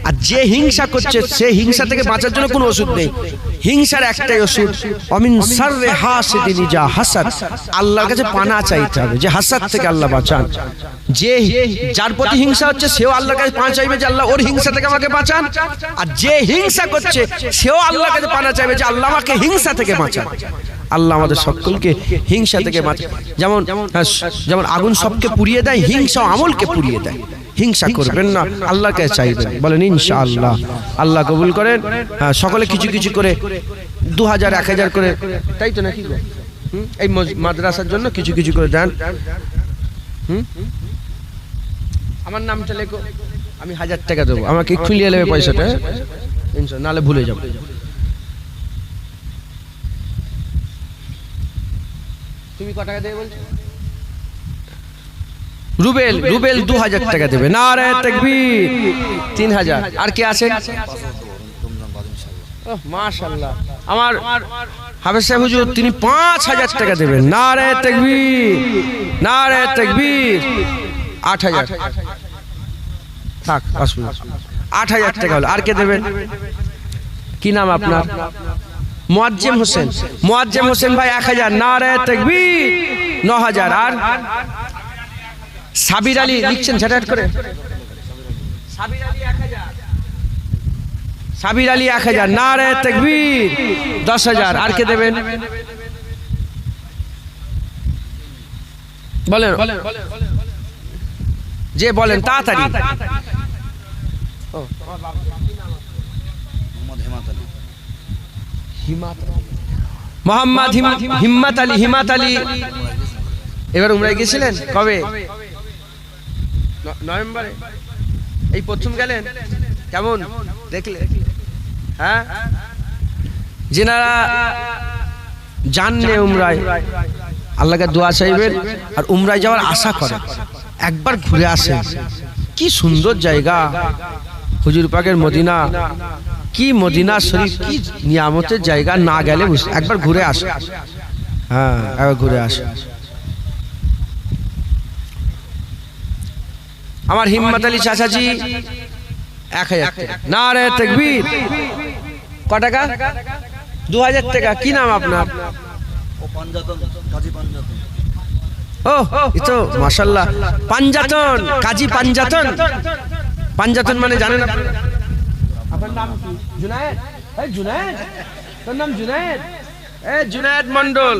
আর যে হিংসা করছে সে হিংসা থেকে বাঁচার জন্য কোনো ওষুধ নেই। হিংসার একটাই ওষুধ, অমিন শাররি হাসিদিন ইযা হাসাদ। আল্লাহর কাছে পানা চাইতে হবে যে হাসাদ থেকে আল্লাহ বাঁচান। যে যার প্রতি হিংসা হচ্ছে সেও আল্লাহর কাছে পানা চাইবে যে আল্লাহ ওর হিংসা থেকে আমাকে বাঁচান। আর যে হিংসা করছে সেও আল্লাহর কাছে পানা চাইবে যে আল্লাহ আমাকে হিংসা থেকে বাঁচান। আল্লাহ আমাদের সকলকে হিংসা থেকে বাঁচান। যেমন আগুন সবকে পুড়িয়ে দেয়, হিংসা আমলকে পুড়িয়ে দেয়। হিংসা করবেন না, আল্লাহকে চাইবেন, বলেন ইনশাআল্লাহ। আল্লাহ কবুল করেন। সকলে কিছু কিছু করে 2000 1000 করে, তাই তো নাকি? এই মাদ্রাসার জন্য কিছু কিছু করে দেন। আমার নামটা লেখো, আমি 1000 টাকা দেবো, আমাকে খুলিয়ে নেবে পয়সাটা, নাহলে ভুলে যাবো। তুমি কত টাকা দেবে বলছো? রুবেল 2000 টাকা দেবে। নারে তাকবীর। 3000। আর কে আছে? মাশাআল্লাহ। আমার হাফেজ সাহেব হুজুর তিনি 5,000 টাকা দেবেন। নারে তাকবীর, নারে তাকবীর। 8,000 থাক, 8,000 টাকা হলো। আর কে দেবেন? কি নাম আপনার? মুয়াজ্জেম হোসেন। মুয়াজ্জেম হোসেন ভাই 1,000। নারে তাকবীর। 9,000। আর সাবির আলী লিখছেন ঝাটাট করে। সাবির আলী 1,000। সাবির আলী 1,000। নারে তাকবীর। 10,000। আর কে দেবেন? বলেন যে বলেন তাড়াতাড়ি। মোহাম্মদ হিম্মত আলী। হিম্মত আলী এবার উমরায় গেছিলেন কবে? নভেম্বরে। এই প্রথম গেলেন, কেমন দেখলে? হ্যাঁ, যেনারা জানলে উমরায় আল্লাহকে দোয়া চাইবেন আর উমরায় যাওয়ার আশা করেন, একবার ঘুরে আসেন। কি সুন্দর জায়গা হুজুর পাকের মদিনা, কি মদিনা শরীফ, কি নিয়ামতের জায়গা। না গেলে একবার ঘুরে আসে। হ্যাঁ, একবার ঘুরে আসে। আমার হিম্মত আলী চাচাজি 1,000 টাকা। নারে তাকবীর। ক টাকা? 2,000 টাকা। কি নাম আপনার? ও তো মাশাআল্লাহ, পাঞ্জাতন, কাজী পাঞ্জাতন। পাঞ্জাতন মানে জানেন আপনারা? আপনার নাম কি? জুনায়েদ। এই জুনায়েদ, তোর নাম জুনায়েদ? এই জুনায়েদ মন্ডল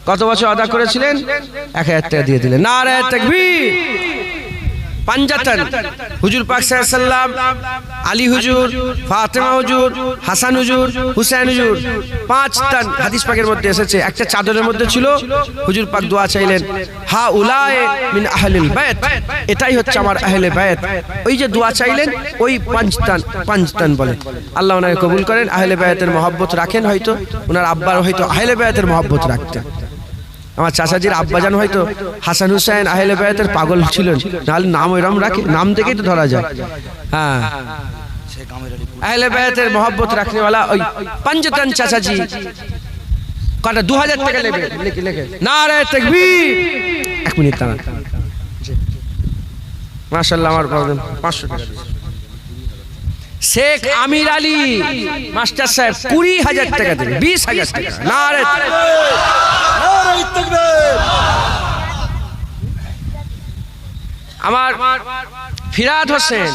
কত বছর আদা করেছিলেন? 1,000 টাকা দিয়ে দিলেন। নারে তাকবীর। পাঞ্জাতন হুজুর পাক সাল্লাল্লাহু আলাইহি সাল্লাম, আলী হুজুর, ফাতেমা হুজুর, হাসান হুজুর, হুসাইন হুজুর, 5 টান হাদিস পাকের মধ্যে এসেছে। একটা চাদরের মধ্যে ছিল, হুজুর পাক দোয়া চাইলেন, হা উলায়ে মিন আহলিল বাইত, এটাই হচ্ছে আমার আহলে বাইত। ওই যে দোয়া চাইলেন, ওই 5 টান বলে। আল্লাহ ওনাকে কবুল করেন। আহলে বাইতের মহব্বত রাখেন। হয়তো ওনার আব্বার হয়তো আহলে বাইতের মহব্বত রাখতেন। আমার চাচাজির আব্বাজান হয়তো হাসান হুসাইন আহলে বায়াতের পাগল ছিলেন, নাহলে নাম এরকম রাখে, নাম দেখেই তো ধরা যায়। হ্যাঁ, আহলে বায়াতের মহব্বত রাখনে वाला ওই পাঞ্জাতন চাচাজি কটা 2,000 টাকা নেবে। লিখে নারে তাকবীর। 1 মিনিট দাঁড়ান। মাশাআল্লাহ, আমার 500 টাকা। শেখ আমির আলী মাস্টার সাহেব 20,000 টাকা দেবে। 20,000 টাকা। নারে আমার ফিরাদ হোসেন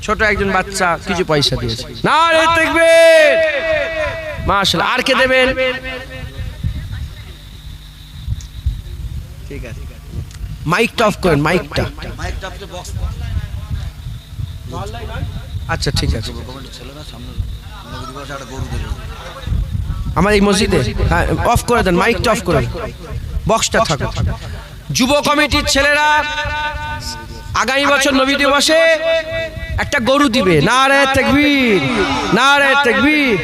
ছোট একজন বাচ্চা কিছু পয়সা দিয়েছে। নারে তাকবীর। মাশাআল্লাহ। আর কে দেবেন? ঠিক আছে, মাইকটা অফ করেন। মাইকটা আচ্ছা ঠিক আছে। আমার এই মসজিদে হ্যাঁ অফ করে দেন, মাইকটা অফ করে দেন, বক্সটা থাকুক। যুব কমিটির ছেলেরা আগামী বছর নবী দিবসে একটা গরু দিবে। নারে তাকবীর, নারে তাকবীর।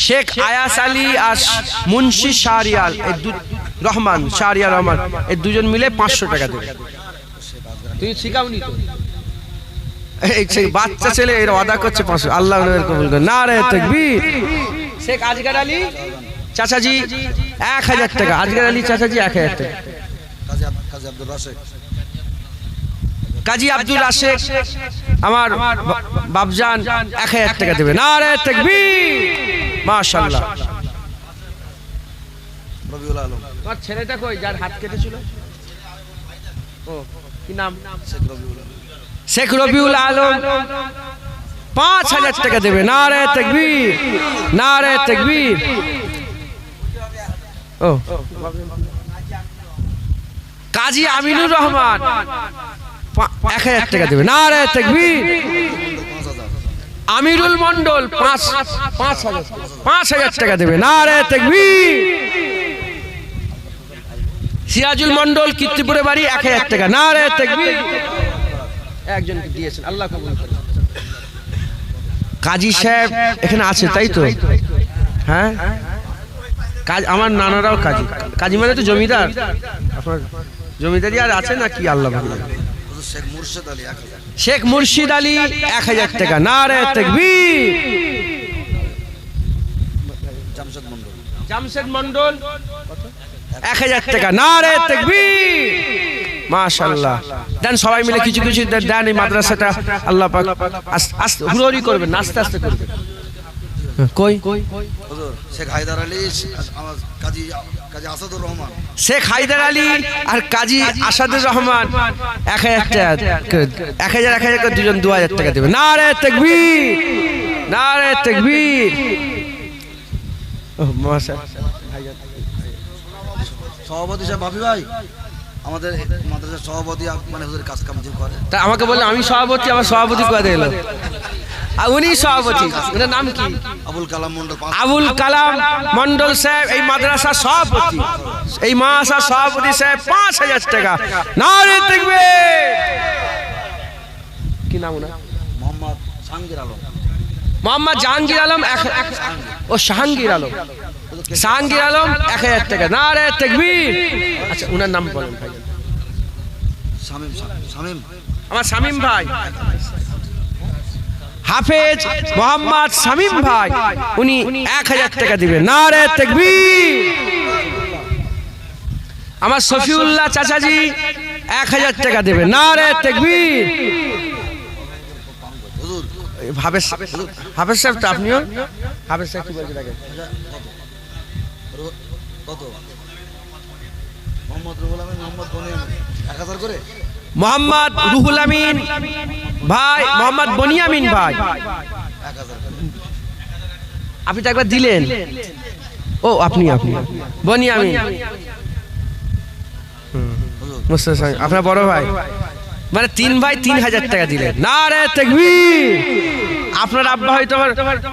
শেখ আয়াস আলী আর মুন্সি শাহরিয়ার রহমান, শাহরিয়ার রহমান, এই দুজন মিলে 500 টাকা দেবে। তুই শিখাওনি তো? এই বাচ্চা ছেলে এর ওয়াদা করছে 500। আল্লাহ কবুল করে। নারে তাকবীর। শেখ আজগার আলী চাচাজি 1,000 টাকা। আজগার আলী চাচাজি 1,000 টাকা। কাজী আব্দুল রাশেক আমার বাপজান 1,000 টাকা দেবে। নারে তাকবীর। মাশাআল্লাহ। রবিউল আলম। তোমার ছেলেটা কই যার হাত কেটেছিল? ও কি নাম? শেখ রবিউল আলম 5,000 টাকা দেবে। নারে তাকবীর, নারে তাকবীর। ও কাজী আমিনুর রহমান 1,000 টাকা দেবে। নারে তাকবীর। আমিরুল মন্ডল 5,000 টাকা দেবে। নারে তাকবীর। সিরাজুল মন্ডল কীর্তিপুরে বাড়ি 1,000 টাকা। নারে তাকবীর। একজনকে দিয়েছেন, আল্লাহ কবুল করুন। কাজী সাহেব এখানে আছে তাই তো? হ্যাঁ, কাজ আমার নানারাও কাজী। কাজী মানে তো জমিদার। আপনার জমিদারি আর আছে না কি? আল্লাহ ভালো। শেখ মুর্শিদ আলী 1000, শেখ মুর্শিদ আলী 1000 টাকা। নারে তাকবীর। জামশেদ মন্ডল জামশেদ মন্ডল 1000 টাকা। নারে তাকবীর। মাশাআল্লাহ। দেন সবাই মিলে কিছু কিছু দেন এই মাদ্রাসাটা আল্লাহ পাক আস্তে হুড়োহুড়ি করবেন, আস্তে আস্তে করবেন। কই হুজুর শেখ হায়দার আলী, আমার কাজী আসাদুর রহমান, শেখ হায়দার আলী আর কাজী আসাদুর রহমান 1000 টাকা, 1000 করে দুজন 2000 টাকা দেবে। নারে তাকবীর। নারে তাকবীর। সভাপতি সাহেব বাপি ভাই, আমাদের মাদ্রাসার সভাপতি মানে হুজুর কাজ কাম যে করে, তা আমাকে বললে আমি সভাপতি, আমার সভাপতি কোথা এলো? আর উনি সভাপতি, ওনার নাম কি? আবুল কালাম মন্ডল। আবুল কালাম মন্ডল সাহেব এই মাদ্রাসার সভাপতি, এই মাদ্রাসার সভাপতি সাহেব 5000 টাকা। নারে তাকবীর। কি নাম ওনার? মোহাম্মদ জাহাঙ্গীর আলম। মোহাম্মদ জাহাঙ্গীর আলম ও শাহাঙ্গীর আলম, শাহাঙ্গীর আলম 1000 টাকা। নারে তাকবীর। আচ্ছা ওনার নাম বলেন ভাই। শামীম, আমার শামীম ভাই, হাফেজ মোহাম্মদ শামীম ভাই, উনি 1000 টাকা দিবেন। নারে তাকবীর। আমার শফিউল্লাহ চাচাজি 1000 টাকা দেবেন। নারে তাকবীর। হুজুর হাফেজ সাহেব তো আপনিও হাফেজ সাহেব কি বলতে থাকে? কত? মোহাম্মদ রুহুল আমিন, মোহাম্মদ বনিয়ামিন 1000 করে। মোহাম্মদ রুহুল আমিন ভাই, মোহাম্মদ বনিয়ামিন ভাই 1000 করে। আপনি তো একবার দিলেন। ও আপনি বনিয়ামিন মুস্তাফা সাহেব, আপনার বড় ভাই, মানে 3 ভাই 3000 টাকা দিলেন। নারে তাকবীর। আপনার আব্বা হয়তো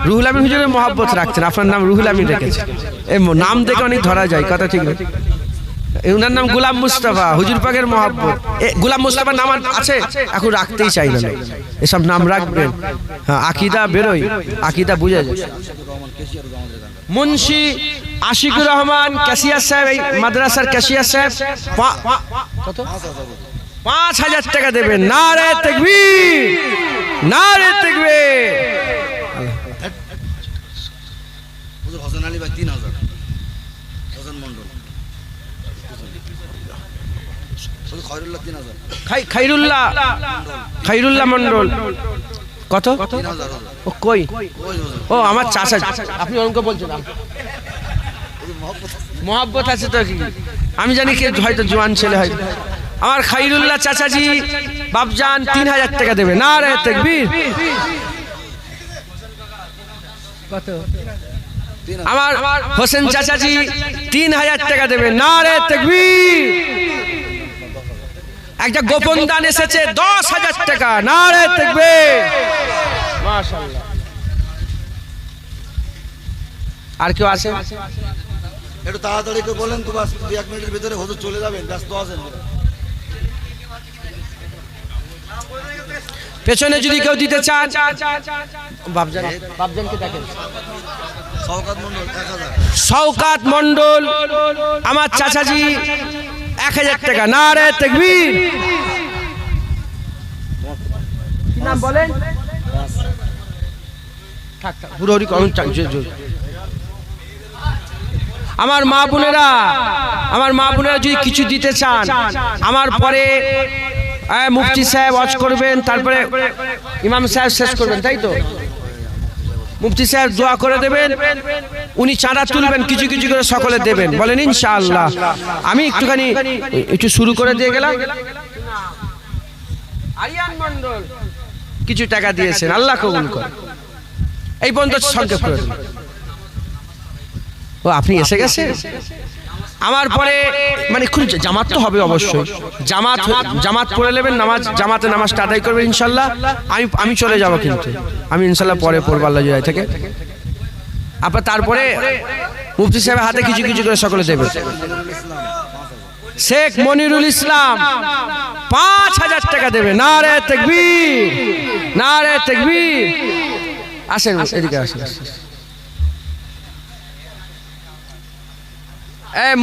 রুহুল আমিন হুজুরের মহব্বত রাখছেন, আপনার নাম রুহুল আমিন রেখেছেন। এই নাম দেখে অনেক ধরা যায়, কথা ঠিক না? ওনার নাম গোলাম মুস্তাফা, হুজুর পাকের মহব্বত। গোলাম মুস্তাফার নাম আছে, এখন রাখতেই চাই না। এসব নাম রাখবেন, হ্যাঁ আকীদা বেরোয়, আকীদা বুঝা যায়। মুন্সি আশিকুর রহমান ক্যাশিয়ার সাহেব, এই মাদ্রাসার ক্যাশিয়ার সাহেব কত? 5000 টাকা দেবেন। নারে তাকবীর। নারে তাকবীর। হুজুর হোসেন আলী ভাই 3000, হোসেন মন্ডল। হুজুর খয়রুল্লাহ 3000, খাইরুল্লাহ মন্ডল কত? 3000 হুজুর। ও কই? ওই হুজুর, ও আমার চাচা। আপনি অঙ্ক বলছেন? হুজুর মহব্বত আছে তো কি, আমি জানি কে হয়তো জোয়ান ছেলে হয়। আমার খাইরুল্লাহ চাচাজি বাপজান 3000 টাকা দেবে। নারে তাকবীর। কত? আমার হোসেন চাচাজি 3000 টাকা দেবে। নারে তাকবীর। একটা গোপন দান এসেছে 10000 টাকা। নারে তাকবীর। মাশাআল্লাহ। আর কেউ আছে? একটু তাড়াতাড়ি করে বলেন তো, বাস 2-1 মিনিটের ভিতরে হুজুর চলে যাবেন, ব্যস্ত আছেন। পেছনে যদি কেউ দিতে চান, বাপজানকে দেখেন। শওকত মন্ডল 1000, শওকত মন্ডল আমার চাচাজি 1000 টাকা। নারে তাকবীর। কি নাম বলেন? থাক হুড়োহুড়ি করুন। আমার মা বোনেরা যদি কিছু দিতে চান, আমার পরে মুফতি সাহেব ওয়াজ করবেন, তারপরে ইমাম সাহেব শেষ করবেন, তাই তো? মুফতি সাহেব দোয়া করে দেবেন, উনি চাঁদা তুলবেন, কিছু কিছু করে সকলে দেবেন, বলেন ইনশাআল্লাহ। আমি একটু শুরু করে দিয়ে গেলাম। আরিয়ান মন্ডল কিছু টাকা দিয়েছেন, আল্লাহ কবুল করে। এই পর্যন্ত সংক্ষেপ করে দিন। ও আপনি এসে গেছেন। আমার পরে মানে খুব জামাত তো হবে অবশ্যই, জামাত পড়ে নেবেন, জামাতে নামাজটা আদায় করবেন ইনশাল্লাহ। আমি চলে যাব, কিন্তু আমি ইনশাল্লাহ পরে পড়বো আল্লাহ জয় থেকে। আপনার তারপরে মুফতি সাহেবের হাতে কিছু কিছু করে সকলে দেবে। শেখ মনিরুল ইসলাম 5000 টাকা দেবে। নারে তাকবীর। নারে তাকবীর। আসেন এদিকে আসেন।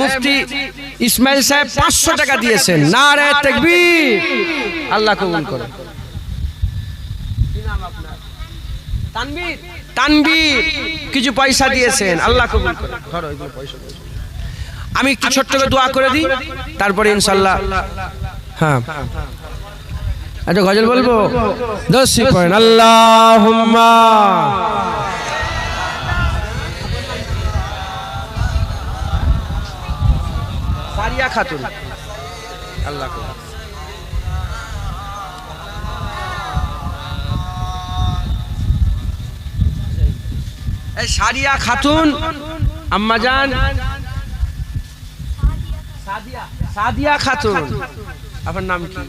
মুফতি ইসমাইল সাহেব 500 টাকা দিয়েছেন। নারে তাকবীর, আল্লাহ কবুল করে। কি নাম আপনার? তানবীর। তানবীর কিছু পয়সা দিয়েছেন, আল্লাহ কবুল করে। ধরো এগুলো পয়সা। আমি একটু ছোট্ট করে দোয়া করে দিই, তারপরে ইনশাআল্লাহ। হ্যাঁ, একটা গজল বলবো। 10 পয়েন্ট। আল্লাহুম্মা সারিয়া খাতুন, আল্লাহ কবুল। এই সারিয়া খাতুন আম্মাজান, সাদিয়া খাতুন। আপনার নাম কি?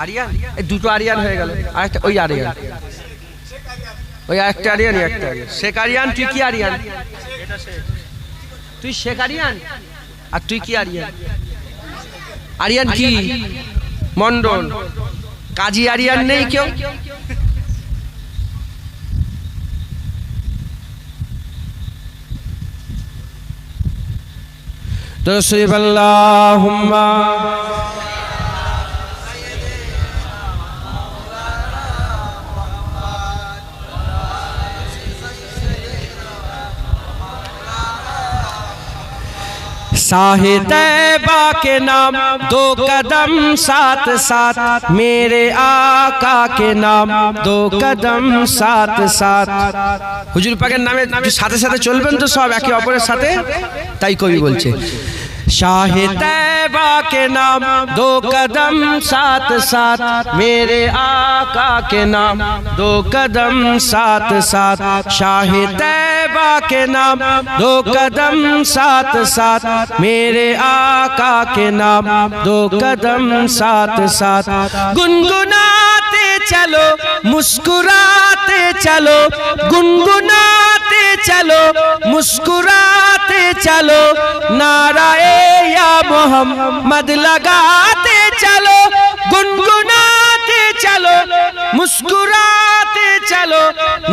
আরিয়ান। এই দুটো আরিয়ান হয়ে গেল। আরেকটা ওই আরিয়ান, ওই একটা আরিয়ান, একটা আরিয়ান। শেখ আরিয়ান, তুই কি আরিয়ান? তুই শেখ আরিয়ান, আর তুই কি আরিয়ান? আরিয়ান কি? মন্ডল। কাজী আরিয়ান নেই কেউ? তসরিফ আল্লাহুম্মা साहे तैबा के नाम 2 कदम साथ साथ, मेरे आका के नाम 2 कदम साथ साथ। হুজুর পাকের নামে সাথে সাথে চলবেন তো সব একে অপরের সাথে, তাই কবি বলছে शाहे तैबा के नाम 2 कदम साथ साथ, मेरे आका के नाम 2 कदम साथ साथ। शाहे तैबा के नाम 2 कदम साथ साथ, मेरे आका के नाम 2 कदम साथ साथ। गुनगुनाते चलो मुस्कुराते चलो, गुनगुनाते चलो मुस्कुराते चलो, नाराए या मोहम्मद लगाते चलो। गुनगुनाते चलो मुस्कुराते चलो,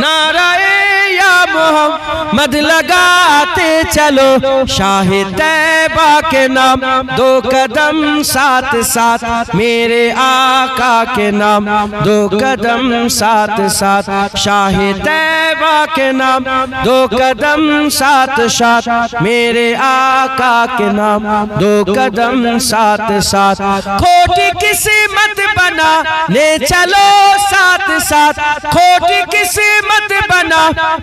नाराए या मोहम्मद लगाते चलो। शाहे तैबा के नाम 2 कदम साथ साथ, मेरे आका के नाम 2 कदम साथ साथ। शाहे तैबा के नाम 2 कदम साथ साथ, मेरे आका के नाम 2 कदम साथ साथ। खोटी किस्मत बना ने चलो साथ साथ, खोटी किस्मत बना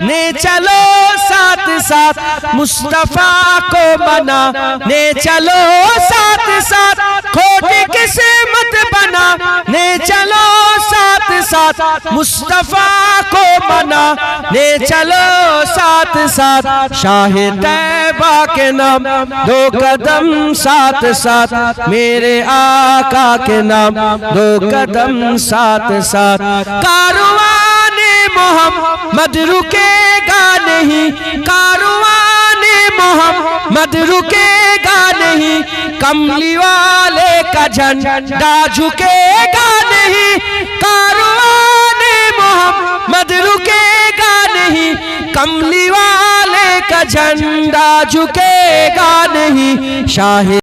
ने चलो साथ साथ, मुस्तफा को बना ने चलो साथ साथ। खोटी किस्मत बना ने चलो साथ साथ, मुस्तफा को बना ने चलो साथ साथ। शाहे तैबा के नाम 2 कदम साथ साथ, मेरे आका के नाम 2 कदम साथ साथ। कारवाने मोहम्मद रुकेगा नहीं, कारवाने मोहम्मद रुकेगा नहीं, कमली वाले का झंडा झुकेगा नहीं। कारवाने मोहम्मद रुकेगा नहीं, कमली वाले का झंडा झुकेगा नहीं। शाहे